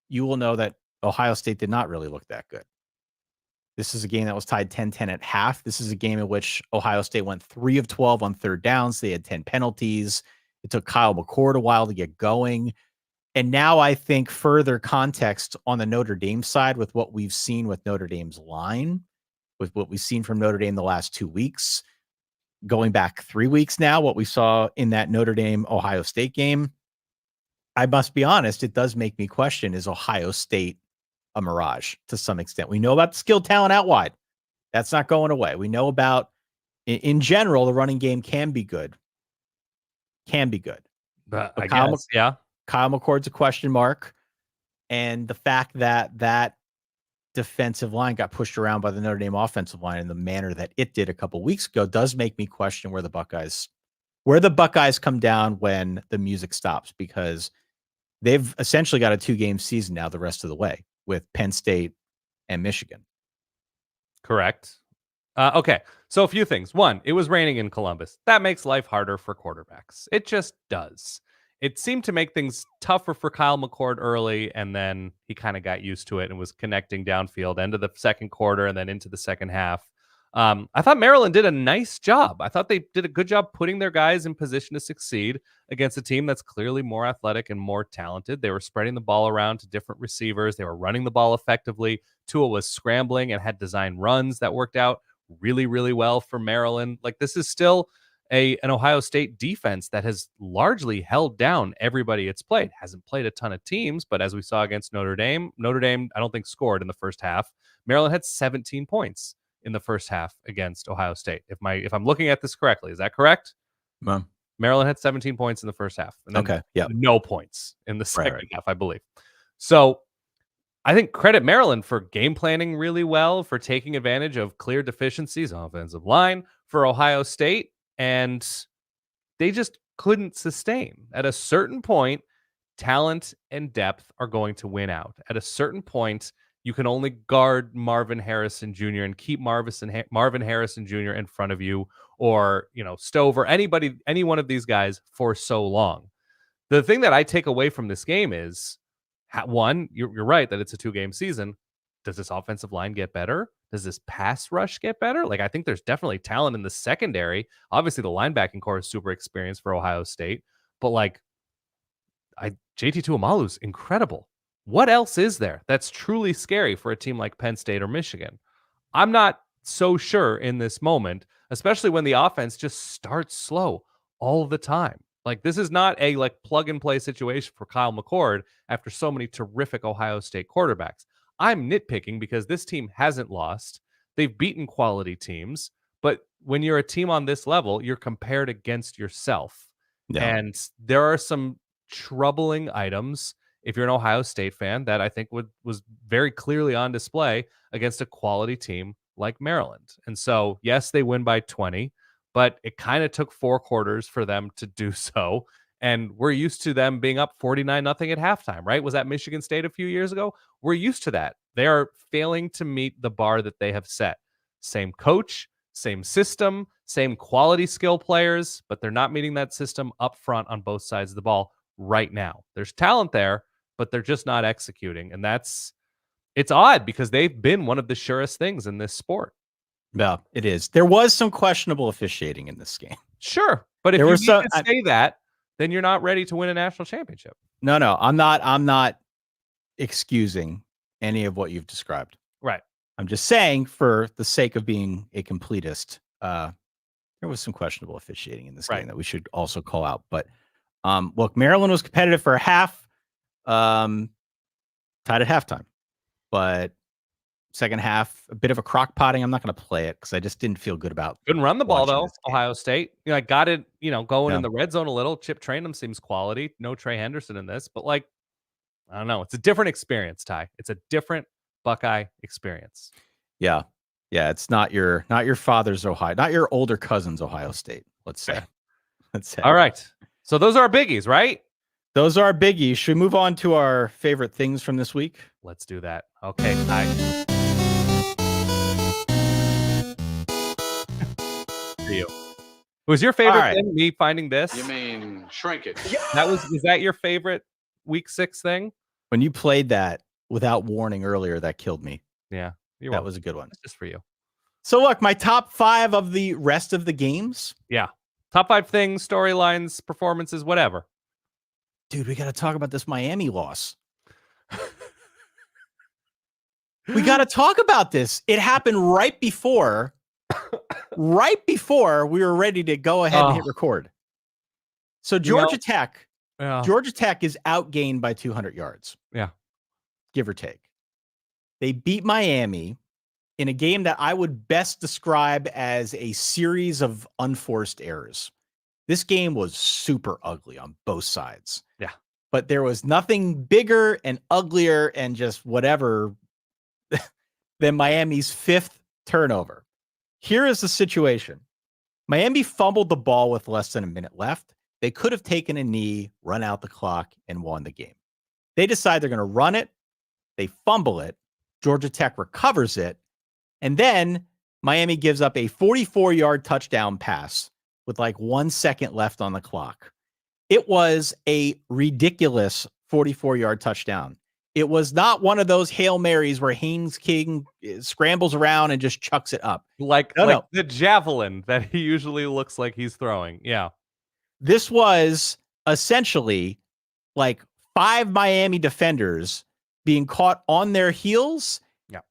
you will know that Ohio State did not really look that good. This is a game that was tied 10-10 at half. This is a game in which Ohio State went 3 of 12 on third downs. They had 10 penalties. It took Kyle McCord a while to get going. And now I think further context on the Notre Dame side with what we've seen with Notre Dame's line, with what we've seen from Notre Dame the last 2 weeks, going back 3 weeks now, what we saw in that Notre Dame Ohio State game, I must be honest, it does make me question, is Ohio State a mirage to some extent? We know about the skilled talent out wide. That's not going away. We know about, in general, the running game can be good. But I Kyle guess, yeah. Kyle McCord's a question mark. And the fact that defensive line got pushed around by the Notre Dame offensive line in the manner that it did a couple weeks ago does make me question where the Buckeyes come down when the music stops, because they've essentially got a 2-game season now the rest of the way with Penn State and Michigan. Correct. Okay, so a few things. One, it was raining in Columbus. That makes life harder for quarterbacks. It just does. It seemed to make things tougher for Kyle McCord early, and then he kind of got used to it and was connecting downfield end of the second quarter and then into the second half. I thought Maryland did a nice job. I thought they did a good job putting their guys in position to succeed against a team that's clearly more athletic and more talented. They were spreading the ball around to different receivers. They were running the ball effectively. Tua was scrambling and had design runs that worked out really, really well for Maryland. Like, this is still an Ohio State defense that has largely held down everybody it's played. Hasn't played a ton of teams, but as we saw against Notre Dame, I don't think scored in the first half. Maryland had 17 points in the first half against Ohio State. If I'm looking at this correctly, is that correct? Maryland had 17 points in the first half, and then no points in the second half, I believe. So I think credit Maryland for game planning really well, for taking advantage of clear deficiencies on offensive line for Ohio State, and they just couldn't sustain. At a certain point, talent and depth are going to win out. At a certain point, you can only guard Marvin Harrison Jr. and keep Marvin Harrison Jr. in front of you, or Stover, any one of these guys for so long. The thing that I take away from this game is, one, you're right that it's a 2-game season. Does this offensive line get better? Does this pass rush get better? Like, I think there's definitely talent in the secondary. Obviously, the linebacking core is super experienced for Ohio State, but JT Tuimalu's incredible. What else is there that's truly scary for a team like Penn State or Michigan? I'm not so sure in this moment, especially when the offense just starts slow all the time. Like, this is not a plug and play situation for Kyle McCord after so many terrific Ohio State quarterbacks. I'm nitpicking because this team hasn't lost. They've beaten quality teams, but when you're a team on this level, you're compared against yourself. Yeah. And there are some troubling items, if you're an Ohio State fan, that I think was very clearly on display against a quality team like Maryland. And so, yes, they win by 20, but it kind of took 4 quarters for them to do so. And we're used to them being up 49-0 at halftime, right? Was that Michigan State a few years ago? We're used to that. They are failing to meet the bar that they have set. Same coach, same system, same quality skill players, but they're not meeting that system up front on both sides of the ball right now. There's talent there, but they're just not executing. And it's odd because they've been one of the surest things in this sport. Yeah, it is. There was some questionable officiating in this game. Sure. But if you need to say that, then you're not ready to win a national championship. No, I'm not excusing any of what you've described. Right. I'm just saying, for the sake of being a completist, there was some questionable officiating in this game that we should also call out. But look, Maryland was competitive for a half, tied at halftime, but second half, a bit of a crock potting. I'm not going to play it because I just didn't feel good about. Couldn't run the ball though. Ohio State, got it, going in the red zone a little. Chip Trayanum seems quality. No Trey Henderson in this, but I don't know. It's a different experience, Ty. It's a different Buckeye experience. Yeah. It's not your father's Ohio, not your older cousin's Ohio State. Let's say. All right. So those are our biggies, right? Those are our biggies. Should we move on to our favorite things from this week? Let's do that. Okay, Ty. You. Was your favorite thing me finding this? You mean shrinkage? Is that your favorite week 6 thing? When you played that without warning earlier, that killed me. Yeah, that was a good one. It's just for you. So look, my top 5 of the rest of the games. Yeah, top 5 things, storylines, performances, whatever. Dude, we got to talk about this Miami loss. We got to talk about this. It happened right before right before we were ready to go ahead and hit record. So Georgia Tech is outgained by 200 yards. Yeah. Give or take. They beat Miami in a game that I would best describe as a series of unforced errors. This game was super ugly on both sides. Yeah. But there was nothing bigger and uglier and just whatever than Miami's 5th turnover. Here is the situation. Miami fumbled the ball with less than a minute left. They could have taken a knee, run out the clock, and won the game. They decide they're going to run it. They fumble it. Georgia Tech recovers it. And then Miami gives up a 44-yard touchdown pass with like 1 second left on the clock. It was a ridiculous 44-yard touchdown. It was not one of those Hail Marys where Haynes King scrambles around and just chucks it up. Like the javelin that he usually looks like he's throwing. Yeah. This was essentially like 5 Miami defenders being caught on their heels. Yeah.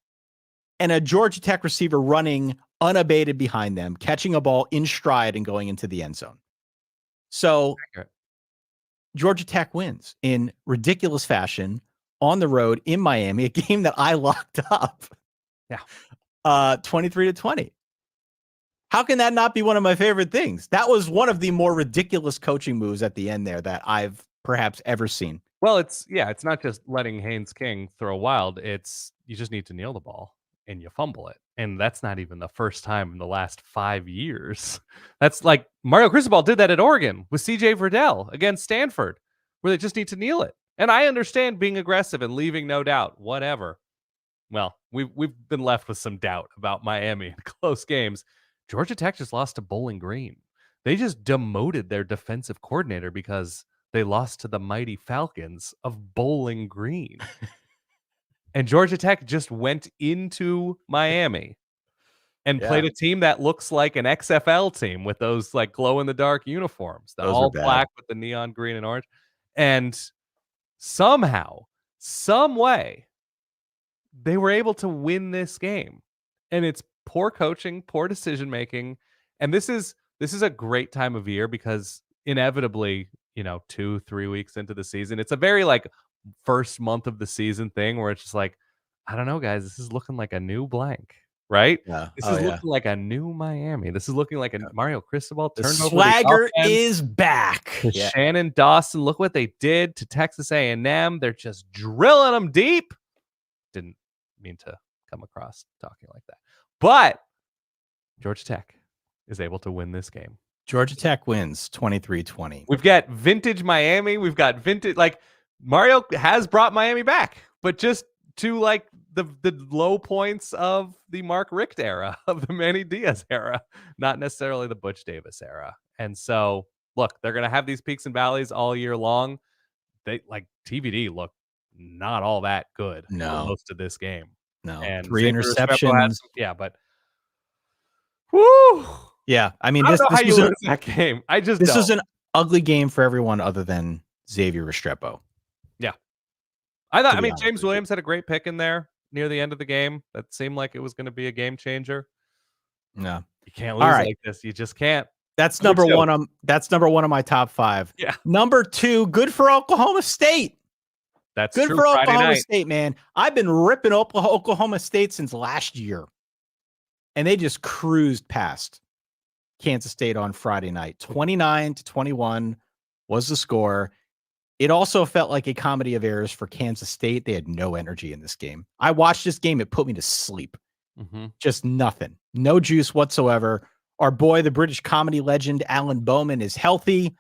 And a Georgia Tech receiver running unabated behind them, catching a ball in stride and going into the end zone. So Georgia Tech wins in ridiculous fashion on the road in Miami, a game that I locked up. Yeah. 23-20. How can that not be one of my favorite things? That was one of the more ridiculous coaching moves at the end there that I've perhaps ever seen. Well, it's not just letting Haynes King throw wild. It's you just need to kneel the ball and you fumble it. And that's not even the first time in the last 5 years. That's like Mario Cristobal did that at Oregon with CJ Verdell against Stanford, where they just need to kneel it. And I understand being aggressive and leaving no doubt, whatever. Well, we've been left with some doubt about Miami in close games. Georgia Tech just lost to Bowling Green. They just demoted their defensive coordinator because they lost to the mighty Falcons of Bowling Green. And Georgia Tech just went into Miami and played a team that looks like an XFL team with those like glow in the dark uniforms, the all black with the neon green and orange. And somehow, some way, they were able to win this game. And it's poor coaching, poor decision making. And this is a great time of year because inevitably, 2-3 weeks into the season, it's a very like first month of the season thing where it's just like, I don't know, guys, this is looking like a new blank, right? Yeah. This is looking like a new Miami. This is looking like a Mario Cristobal The turned over swagger the is back. Shannon Dawson, look what they did to Texas A&M. They're just drilling them deep. Didn't mean to come across talking like that. But Georgia Tech is able to win this game. Georgia Tech wins 23-20. We've got vintage Miami. We've got vintage, like Mario has brought Miami back, but just to like the low points of the Mark Richt era, of the Manny Diaz era, not necessarily the Butch Davis era. And so, look, they're going to have these peaks and valleys all year long. They like TVD look not all that good for most of this game. No, and 3 interceptions. But whoo. Yeah, I mean, I this don't know how you was lose that game. This was an ugly game for everyone other than Xavier Restrepo. Yeah, I mean, James Williams had a great pick in there near the end of the game. That seemed like it was going to be a game changer. No, you can't lose like this. You just can't. That's number one. That's number one of my top 5. Yeah. Number 2, good for Oklahoma State. That's good true. for Friday Oklahoma night. State, man. I've been ripping Oklahoma State since last year, and they just cruised past Kansas State on Friday night. 29-21 was the score. It also felt like a comedy of errors for Kansas State. They had no energy in this game. I watched this game. It put me to sleep. Mm-hmm. Just nothing. No juice whatsoever. Our boy, the British comedy legend, Alan Bowman, is healthy.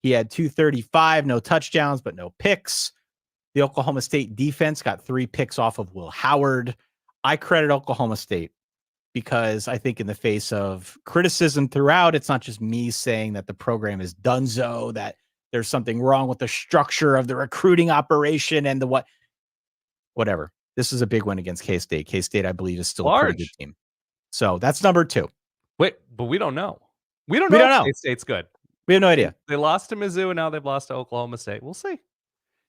He had 235, no touchdowns, but no picks. The Oklahoma State defense got 3 picks off of Will Howard. I credit Oklahoma State because I think in the face of criticism throughout, it's not just me saying that the program is donezo, that there's something wrong with the structure of the recruiting operation and the whatever. This is a big win against K-State. K-State, I believe, is still a pretty good team. So that's number 2. Wait, but we don't know. We don't know if K-State's good. We have no idea. They lost to Mizzou, and now they've lost to Oklahoma State. We'll see.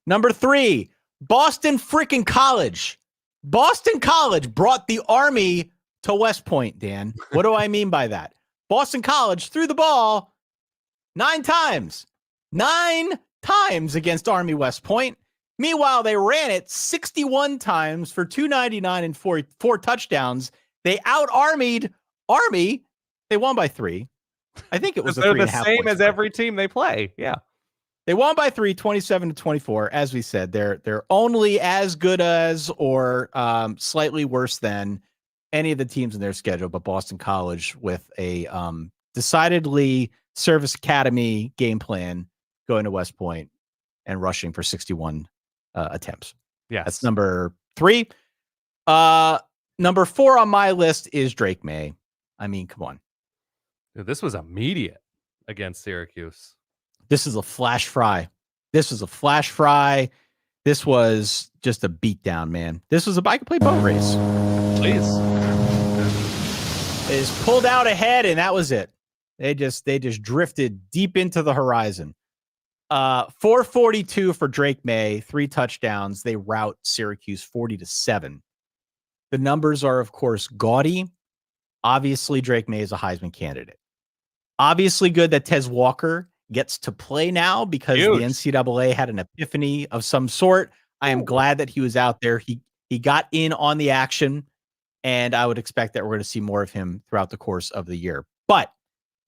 Number 3, Boston freaking College. Boston College brought the Army to West Point, Dan. What do I mean by that? Boston College threw the ball 9 times. 9 times against Army West Point. Meanwhile, they ran it 61 times for 299 and four touchdowns. They out-armied Army. They won by 3. I think it was they're the 3.5 same as every team they play. Yeah. They won by 3, 27-24. As we said, they're only as good as or slightly worse than any of the teams in their schedule, but Boston College with a decidedly Service Academy game plan going to West Point and rushing for 61 attempts. Yes. That's number 3. Number 4 on my list is Drake Maye. I mean, come on. Dude, this was immediate against Syracuse. This is a flash fry. This was just a beatdown, man. This was a bike and play boat race. Please. They just pulled out ahead, and that was it. They just drifted deep into the horizon. 442 for Drake Maye, 3 touchdowns. They rout Syracuse 40-7. The numbers are, of course, gaudy. Obviously, Drake Maye is a Heisman candidate. Obviously good that Tez Walker gets to play now because Huge. the NCAA had an epiphany of some sort. I am glad that he was out there. He got in on the action, and I would expect that we're going to see more of him throughout the course of the year. But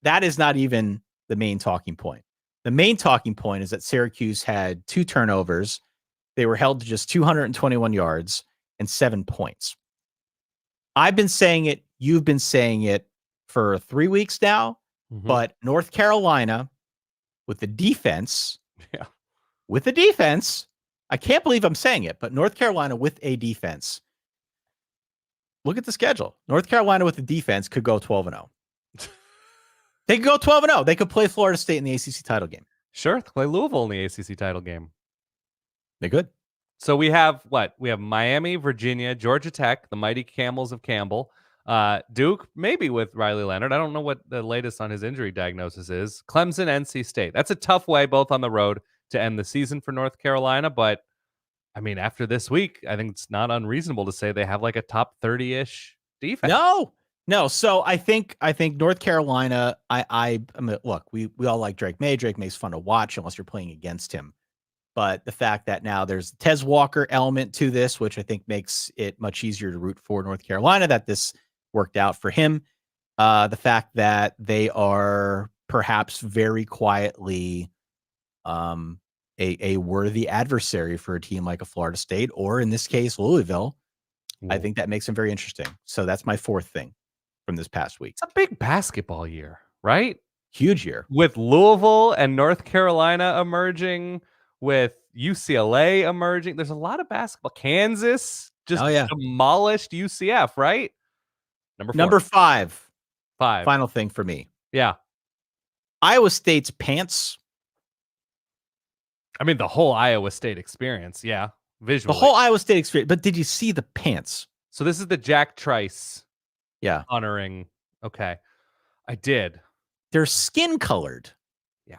that is not even the main talking point. The main talking point is that Syracuse had 2 turnovers. They were held to just 221 yards and 7 points. I've been saying it. You've been saying it for 3 weeks now. Mhm. But North Carolina, with the defense, Yeah. I can't believe I'm saying it, but North Carolina with a defense. Look at the schedule. North Carolina with the defense could go 12-0. They could go 12-0. They could play Florida State in the ACC title game. Sure. Play Louisville in the ACC title game. They could. So we have what? We have Miami, Virginia, Georgia Tech, the mighty Camels of Campbell, Duke, maybe with Riley Leonard. I don't know what the latest on his injury diagnosis is. Clemson, NC State. That's a tough way, both on the road, to end the season for North Carolina. But, I mean, after this week, I think it's not unreasonable to say they have like a top 30-ish defense. No. So I think North Carolina, I mean, look, we all like Drake Maye. Drake Maye's fun to watch unless you're playing against him. But the fact that now there's the Tez Walker element to this, which I think makes it much easier to root for North Carolina, that this worked out for him. The fact that they are perhaps very quietly a worthy adversary for a team like a Florida State, or in this case, Louisville. I think that makes them very interesting. So that's my 4th thing from this past week. It's a big basketball year, right? Huge year. With Louisville and North Carolina emerging, with UCLA emerging. There's a lot of basketball. Kansas just demolished UCF, right? Number 5. 5. Final thing for me. Yeah. Iowa State's pants. I mean, the whole Iowa State experience. Yeah. Visually. The whole Iowa State experience. But did you see the pants? So this is the Jack Trice. Yeah. Honoring. Okay. I did. They're skin colored. Yeah.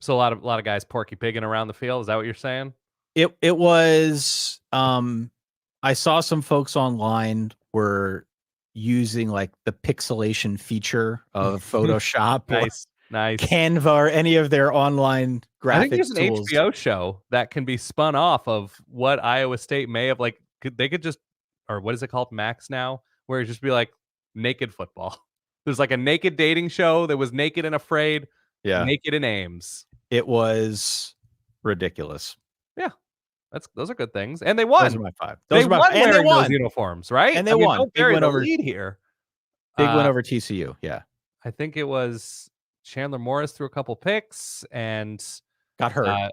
So a lot of guys porky pigging around the field. Is that what you're saying? It was I saw some folks online were using like the pixelation feature of Photoshop nice Canva or any of their online graphic I think there's tools. an HBO show that can be spun off of what Iowa State may have they could just, or what is it called, Max now, where it just be like naked football. There's like a naked dating show that was Naked and Afraid. Yeah. Naked in Ames. It was ridiculous. Yeah. Those are good things. And they won. Those are my 5. They won and they won those uniforms, right? And they won. Don't bury the lead here. Big win over TCU. Yeah. I think it was Chandler Morris threw a couple picks and got hurt.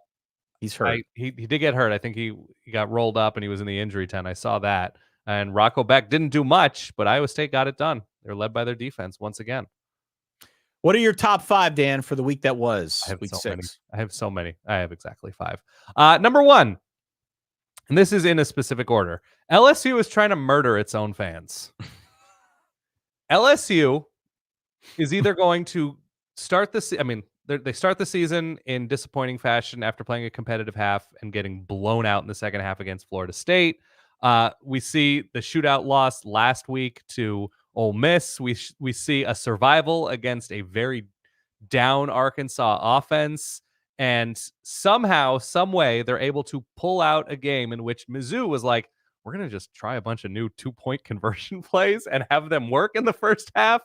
He's hurt. He did get hurt. I think he got rolled up and he was in the injury tent. I saw that. And Rocco Beck didn't do much, but Iowa State got it done. They're led by their defense once again. What are your top 5, Dan, for the week that was? Week 6. I have so many. I have exactly 5. Number 1, and this is in a specific order. LSU is trying to murder its own fans. LSU is either going to start this. I mean, they start the season in disappointing fashion after playing a competitive half and getting blown out in the second half against Florida State. We see the shootout loss last week to Ole Miss. We see a survival against a very down Arkansas offense. And somehow, some way, they're able to pull out a game in which Mizzou was like, we're going to just try a bunch of new 2-point conversion plays and have them work in the first half.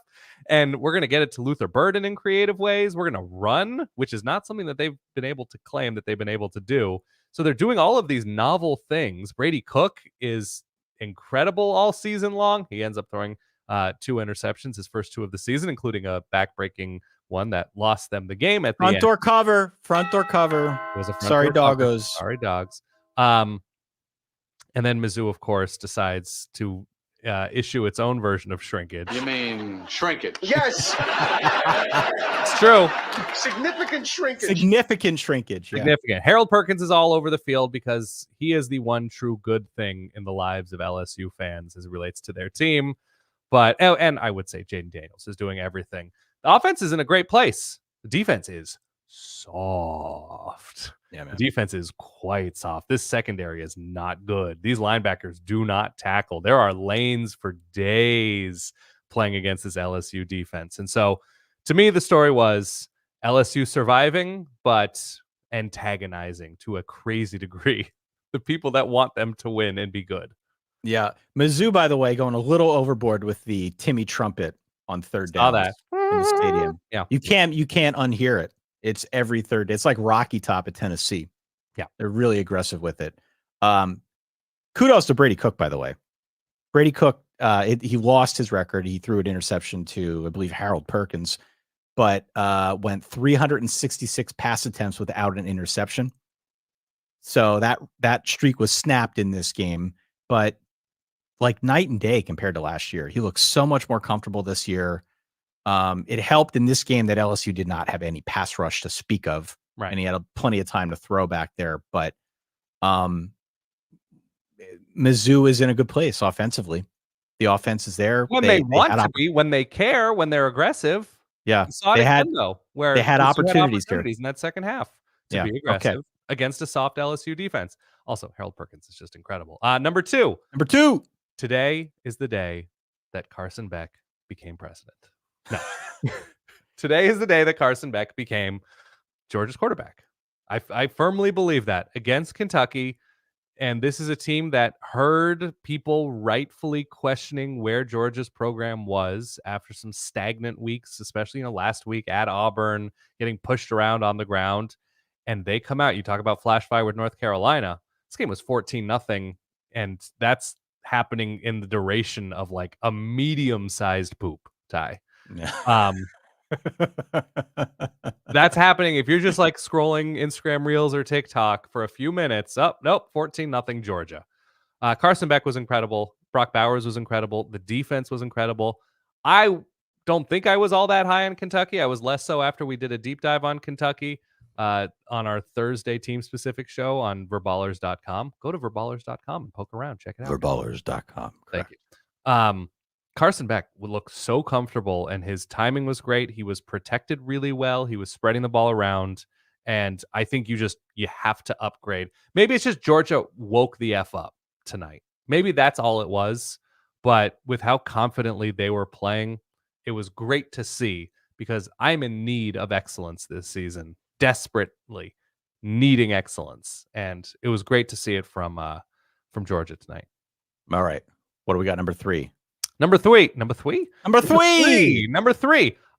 And we're going to get it to Luther Burden in creative ways. We're going to run, which is not something that they've been able to claim that they've been able to do. So they're doing all of these novel things. Brady Cook is incredible all season long. He ends up throwing 2 interceptions, his first 2 of the season, including a back-breaking one that lost them the game at the Front end. door cover. Front door cover. It was a front Sorry, door cover. doggos. Sorry, dogs. And then Mizzou, of course, decides to issue its own version of shrinkage. You mean shrinkage? Yes. It's true. Significant shrinkage. Significant shrinkage. Yeah. Significant. Harold Perkins is all over the field because he is the one true good thing in the lives of LSU fans as it relates to their team. But, and I would say Jaden Daniels is doing everything. The offense is in a great place. The defense is soft. Yeah, man. The defense is quite soft. This secondary is not good. These linebackers do not tackle. There are lanes for days playing against this LSU defense. And so, to me, the story was LSU surviving, but antagonizing to a crazy degree the people that want them to win and be good. Yeah. Mizzou, by the way, going a little overboard with the Timmy trumpet on third down. Saw that in the stadium. Yeah. You can't unhear it. It's every third. It's like Rocky Top at Tennessee. Yeah. They're really aggressive with it. Kudos to Brady Cook, by the way. Brady Cook, he lost his record. He threw an interception to, I believe, Harold Perkins, but went 366 pass attempts without an interception. So that streak was snapped in this game, but like night and day compared to last year. He looks so much more comfortable this year. It helped in this game that LSU did not have any pass rush to speak of, right? And he had plenty of time to throw back there. But Mizzou is in a good place offensively. The offense is there when they want to be, when they care, when they're aggressive. Yeah, they had though, where they had opportunities in that second half to be aggressive against a soft LSU defense. Also, Harold Perkins is just incredible. Number two. Today is the day that Carson Beck became president. No. Today is the day that Carson Beck became Georgia's quarterback. I firmly believe that against Kentucky. And this is a team that heard people rightfully questioning where Georgia's program was after some stagnant weeks, especially last week at Auburn, getting pushed around on the ground. And they come out. You talk about flash fire with North Carolina. This game was 14-0. And that's happening in the duration of like a medium-sized poop, Ty. Yeah. That's happening if you're just like scrolling Instagram Reels or TikTok for a few minutes. Oh, nope, 14-0 Georgia. Carson Beck was incredible. Brock Bowers was incredible. The defense was incredible. I don't think I was all that high on Kentucky. I was less so after we did a deep dive on Kentucky on our Thursday team-specific show on verballers.com. Go to verballers.com and poke around. Check it out. Verballers.com. Thank you. Carson Beck would look so comfortable, and his timing was great. He was protected really well. He was spreading the ball around, and I think you have to upgrade. Maybe it's just Georgia woke the F up tonight. Maybe that's all it was, but with how confidently they were playing, it was great to see because I'm in need of excellence this season, desperately needing excellence, and it was great to see it from Georgia tonight. All right. What do we got? Number three. Number three. Number three.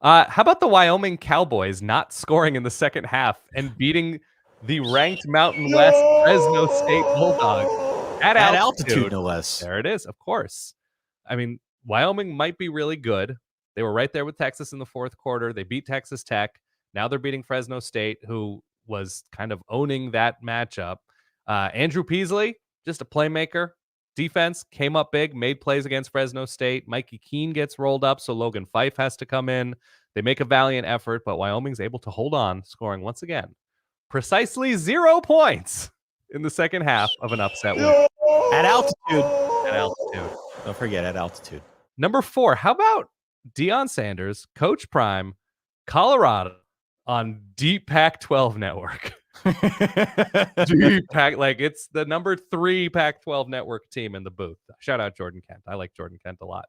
How about the Wyoming Cowboys not scoring in the second half and beating the ranked Mountain West Fresno State Bulldogs at altitude, no less. There it is, of course. I mean, Wyoming might be really good. They were right there with Texas in the fourth quarter. They beat Texas Tech. Now they're beating Fresno State, who was kind of owning that matchup. Andrew Peasley, just a playmaker. Defense came up big, made plays against Fresno State. Mikey Keene gets rolled up, so Logan Fife has to come in. They make a valiant effort, but Wyoming's able to hold on, scoring once again precisely 0 points in the second half of an upset win. At altitude. Don't forget, at altitude. Number 4, how about Deion Sanders, Coach Prime, Colorado on Deep Pac-12 Network? Deep Pac, like it's the number 3 Pac-12 network team in the booth. Shout out Jordan Kent. I like Jordan Kent a lot.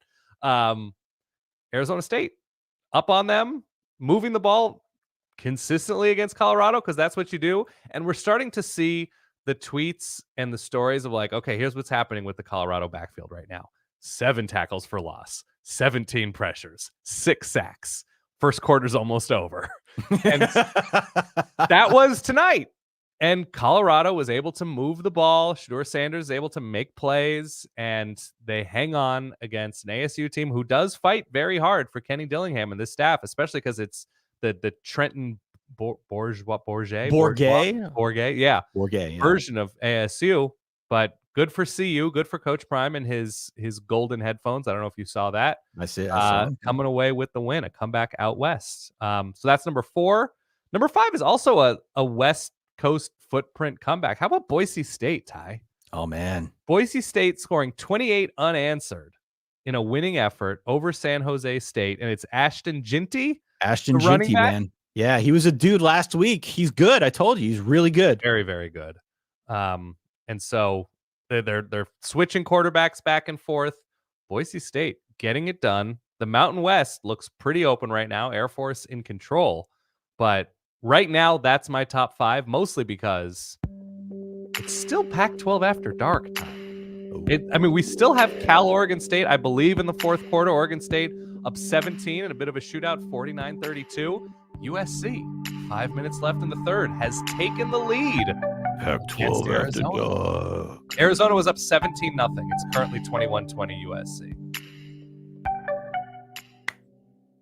Arizona State up on them, moving the ball consistently against Colorado because that's what you do. And we're starting to see the tweets and the stories of like, okay, here's what's happening with the Colorado backfield right now. 7 tackles for loss, 17 pressures, 6 sacks. First quarter's almost over. And that was tonight. And Colorado was able to move the ball. Shedeur Sanders is able to make plays, and they hang on against an ASU team who does fight very hard for Kenny Dillingham and this staff, especially because it's the Trenton Bourget, yeah, version of ASU. But good for CU, good for Coach Prime and his golden headphones. I don't know if you saw that. I saw coming away with the win, a comeback out west. So that's number 4. Number 5 is also a West Coast footprint comeback. How about Boise State, Ty? Oh, man. Boise State scoring 28 unanswered in a winning effort over San Jose State, and it's Ashton Ginty. Ashton Ginty, man. Yeah, he was a dude last week. He's good. I told you, he's really good. Very, very good. And so they're switching quarterbacks back and forth. Boise State getting it done. The Mountain West looks pretty open right now. Air Force in control, but right now, that's my top 5, mostly because it's still Pac-12 after dark. We still have Cal Oregon State, I believe, in the fourth quarter. Oregon State up 17 and a bit of a shootout, 49-32. USC, 5 minutes left in the third, has taken the lead. Pac-12 after dark. Arizona was up 17-0. It's currently 21-20 USC.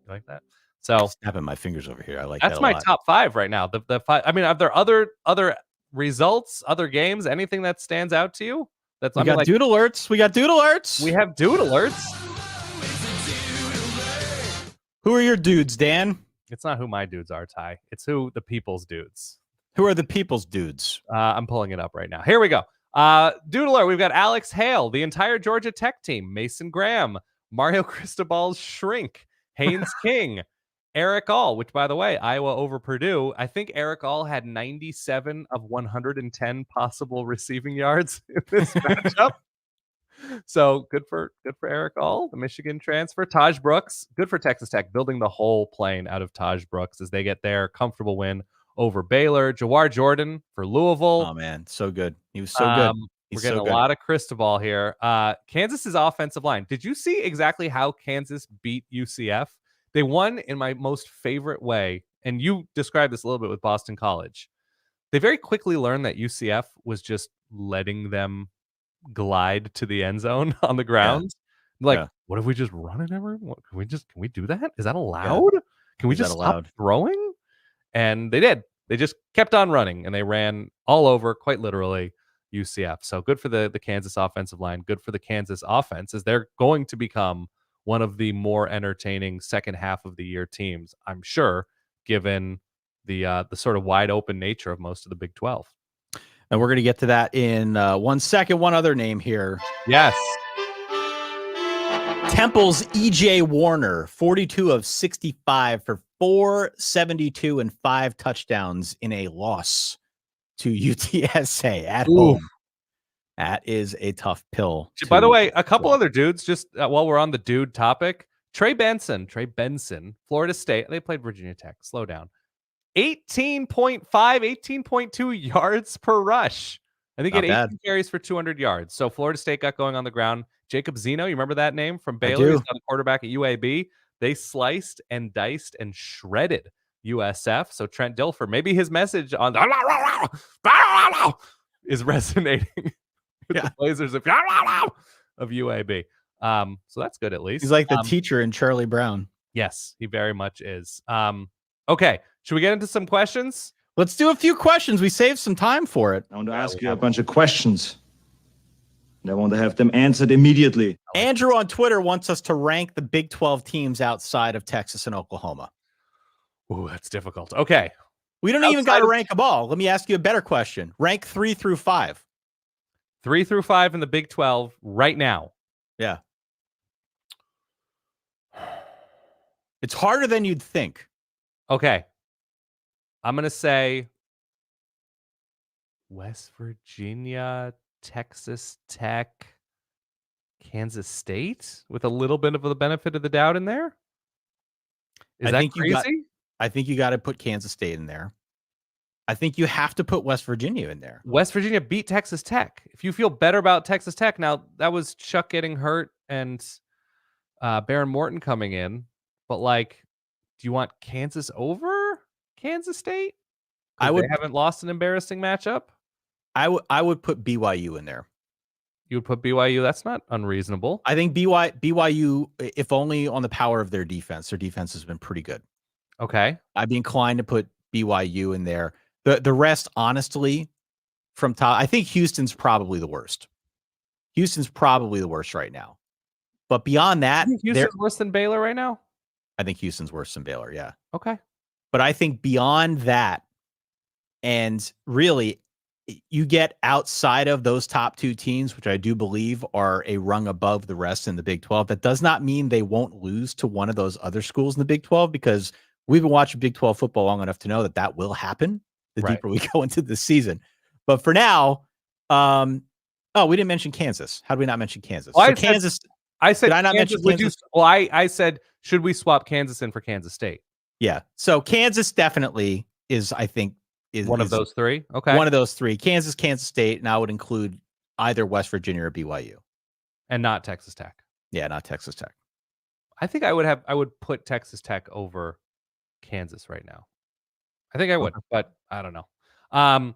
You like that? So snapping my fingers over here. I like that's that a my lot. top 5 right now. The 5. I mean, are there other results, other games, anything that stands out to you? We got dude alerts. We got dude alerts. We have dude alerts. Who are your dudes, Dan? It's not who my dudes are, Ty. It's who the people's dudes. Who are the people's dudes? I'm pulling it up right now. Here we go. Dude alert. We've got Alex Hale, the entire Georgia Tech team, Mason Graham, Mario Cristobal's shrink, Haynes King, Eric All, which, by the way, Iowa over Purdue. I think Eric All had 97 of 110 possible receiving yards in this matchup. So good for Eric All, the Michigan transfer. Taj Brooks, good for Texas Tech, building the whole plane out of Taj Brooks as they get their comfortable win over Baylor. Jawar Jordan for Louisville. Oh, man, so good. He was so good. We're getting a lot of Cristobal here. Kansas's offensive line. Did you see exactly how Kansas beat UCF? They won in my most favorite way, and you described this a little bit with Boston College. They very quickly learned that UCF was just letting them glide to the end zone on the ground. Yeah. What if we just run it ever? Can we do that? Is that allowed? Yeah. Can we just stop throwing? And they did. They just kept on running, and they ran all over, quite literally, UCF. So good for the Kansas offensive line. Good for the Kansas offense, as they're going to become one of the more entertaining second half of the year teams, I'm sure, given the sort of wide open nature of most of the Big 12. And we're going to get to that in 1 second. One other name here. Yes. Temple's E.J. Warner, 42 of 65 for 472 and 5 touchdowns in a loss to UTSA at home. That is a tough pill. By the way, a couple other dudes, just while we're on the dude topic, Trey Benson, Florida State. They played Virginia Tech. Slow down. 18.5, 18.2 yards per rush. I think he had 18 carries for 200 yards. So Florida State got going on the ground. Jacob Zeno, you remember that name from Baylor? He's the quarterback at UAB. They sliced and diced and shredded USF. So Trent Dilfer, maybe his message on is resonating with the Blazers of UAB. So that's good, at least. He's like the teacher in Charlie Brown. Yes, he very much is. Okay, should we get into some questions? Let's do a few questions. We saved some time for it. I want to ask you a bunch of questions. And I want to have them answered immediately. Andrew on Twitter wants us to rank the Big 12 teams outside of Texas and Oklahoma. Ooh, that's difficult. Okay. We don't even got to rank them all. Let me ask you a better question. Rank 3 through 5. 3 through 5 in the Big 12 right now. Yeah. It's harder than you'd think. Okay. I'm going to say West Virginia, Texas Tech, Kansas State with a little bit of the benefit of the doubt in there. Is that crazy? I think you got to put Kansas State in there. I think you have to put West Virginia in there. West Virginia beat Texas Tech. If you feel better about Texas Tech, now that was Chuck getting hurt and Baron Morton coming in, but like, do you want Kansas over Kansas State? They haven't lost an embarrassing matchup. I would put BYU in there. You would put BYU. That's not unreasonable. I think BYU, if only on the power of their defense. Their defense has been pretty good. Okay. I'd be inclined to put BYU in there. The rest, honestly, from top, I think Houston's probably the worst. Houston's probably the worst right now. But beyond that, Houston's worse than Baylor right now? I think Houston's worse than Baylor, yeah. Okay. But I think beyond that, and really, you get outside of those top two teams, which I do believe are a rung above the rest in the Big 12. That does not mean they won't lose to one of those other schools in the Big 12, because we've been watching Big 12 football long enough to know that will happen the deeper we go into the season. But for now, we didn't mention Kansas. How do we not mention Kansas? Well, Kansas. I said, did I not mention Kansas? I said, should we swap Kansas in for Kansas State? Yeah. So Kansas definitely is, I think, is one of those three. Okay. One of those three. Kansas, Kansas State, and I would include either West Virginia or BYU. And not Texas Tech. Yeah, not Texas Tech. I think I would put Texas Tech over Kansas right now. I think I would, but I don't know.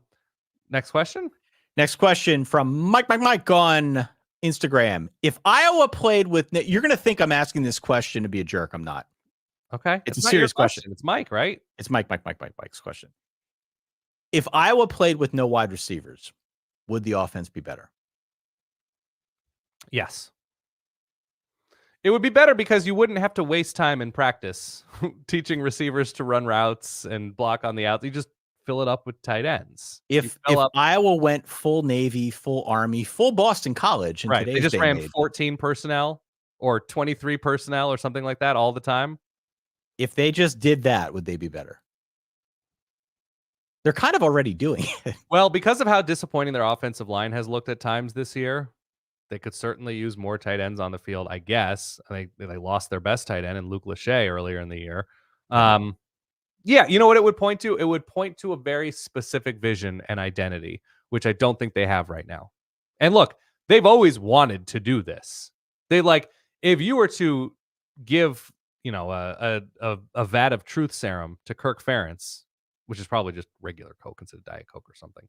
Next question. Next question from Mike on Instagram. If Iowa played with, you're going to think I'm asking this question to be a jerk. I'm not. Okay. It's a serious question. It's Mike, right? It's Mike's question. If Iowa played with no wide receivers, would the offense be better? Yes. It would be better because you wouldn't have to waste time in practice teaching receivers to run routes and block on the outs. You just fill it up with tight ends. If Iowa went full Navy, full Army, full Boston College, in they just ran 14 personnel or 23 personnel or something like that all the time. If they just did that, would they be better? They're kind of already doing it. Well, because of how disappointing their offensive line has looked at times this year, they could certainly use more tight ends on the field, I guess. They lost their best tight end in Luke Lachey earlier in the year. Yeah, you know what it would point to? It would point to a very specific vision and identity, which I don't think they have right now. And look, they've always wanted to do this. If you were to give, a vat of truth serum to Kirk Ferentz, which is probably just regular Coke instead of Diet Coke or something,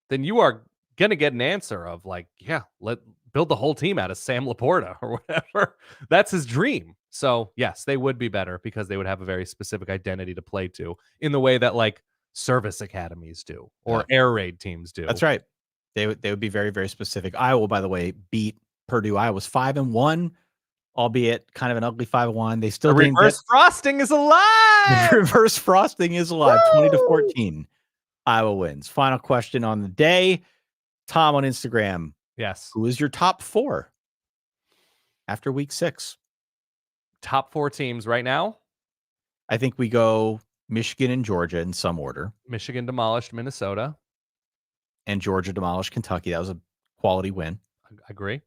then you are going to get an answer of build the whole team out of Sam Laporta or whatever. That's his dream. So yes, they would be better because they would have a very specific identity to play to in the way that service academies do or air raid teams do. That's right. They would be very, very specific. Iowa, by the way, beat Purdue. Iowa's 5-1, albeit kind of an ugly 5-1. They still reverse frosting is alive. Reverse frosting is alive. 20-14. Iowa wins. Final question on the day. Tom on Instagram. Yes. Who is your top 4 after week 6? Top 4 teams right now? I think we go Michigan and Georgia in some order. Michigan demolished Minnesota. And Georgia demolished Kentucky. That was a quality win. I agree.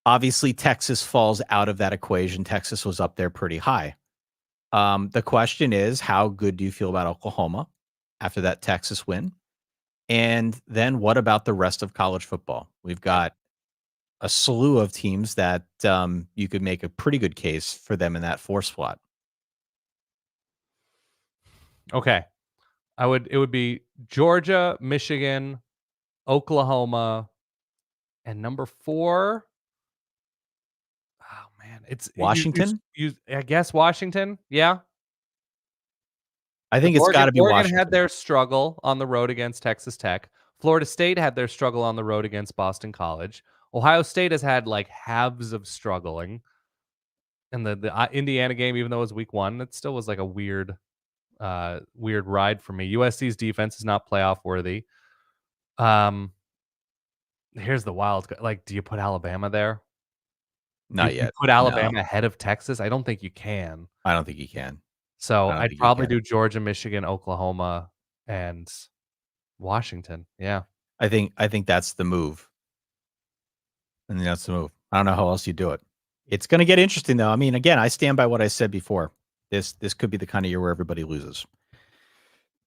Obviously, Texas falls out of that equation. Texas was up there pretty high. The question is, how good do you feel about Oklahoma after that Texas win? And then what about the rest of college football? We've got a slew of teams that you could make a pretty good case for them in that 4 slot. Okay. It would be Georgia, Michigan, Oklahoma, and number 4. Oh man, it's Washington. I guess Washington. Yeah. I think it's got to be Washington. Oregon had their struggle on the road against Texas Tech. Florida State had their struggle on the road against Boston College. Ohio State has had halves of struggling. And the Indiana game, even though it was week 1, it still was a weird ride for me. USC's defense is not playoff worthy. Here's the wild. Do you put Alabama there? Not yet. Put Alabama ahead of Texas? I don't think you can. I don't think you can. So I'd probably do Georgia, Michigan, Oklahoma, and Washington. Yeah. I think that's the move. I think that's the move. I don't know how else you do it. It's going to get interesting, though. I mean, again, I stand by what I said before. This could be the kind of year where everybody loses.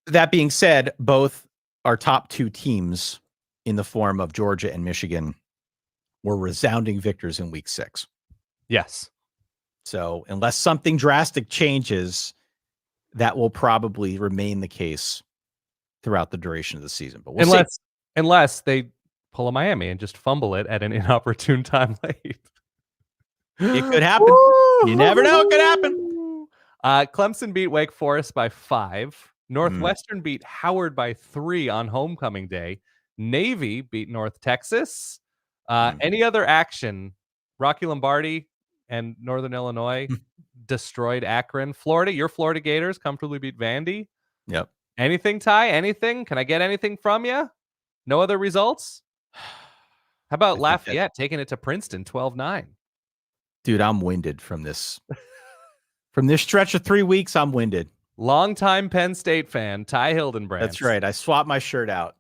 That being said, both our top two teams in the form of Georgia and Michigan were resounding victors in week 6. Yes. So unless something drastic changes, that will probably remain the case throughout the duration of the season. But we'll see. Unless they pull a Miami and just fumble it at an inopportune time late. It could happen. You never know. It could happen. Clemson beat Wake Forest by 5. Northwestern beat Howard by 3 on homecoming day. Navy beat North Texas. Any other action? Rocky Lombardi and Northern Illinois destroyed Akron. Florida, your Florida Gators comfortably beat Vandy. Yep. Anything, Ty? Anything? Can I get anything from you? No other results? How about Lafayette taking it to Princeton 12-9? Dude, I'm winded from this. From this stretch of 3 weeks, I'm winded. Longtime Penn State fan, Ty Hildenbrand. That's right. I swapped my shirt out.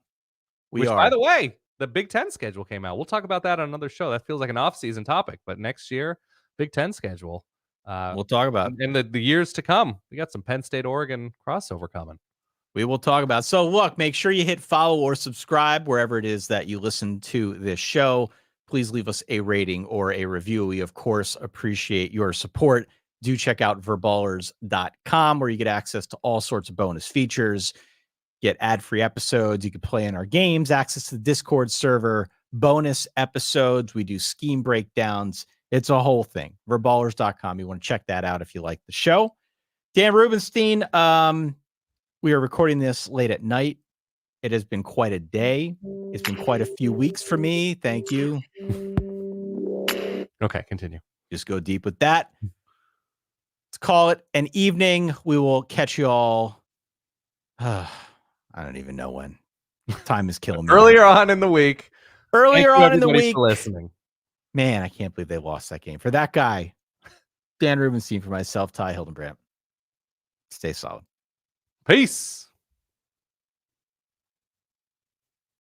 By the way, the Big Ten schedule came out. We'll talk about that on another show. That feels like an off-season topic, but next year, Big Ten schedule. We'll talk about in the years to come. We got some Penn State Oregon crossover coming. We will talk about it. So look, make sure you hit follow or subscribe wherever it is that you listen to this show. Please leave us a rating or a review. We, of course, appreciate your support. Do check out verballers.com where you get access to all sorts of bonus features, get ad-free episodes. You can play in our games, access to the Discord server, bonus episodes. We do scheme breakdowns. It's a whole thing. Verballers.com. You want to check that out if you like the show. Dan Rubenstein, we are recording this late at night. It has been quite a day. It's been quite a few weeks for me. Thank you. Okay, continue. Just go deep with that. Let's call it an evening. We will catch you all. I don't even know when. Time is killing me. Earlier on in the week. For listening. Man, I can't believe they lost that game. For that guy, Dan Rubenstein, for myself, Ty Hildenbrand. Stay solid. Peace.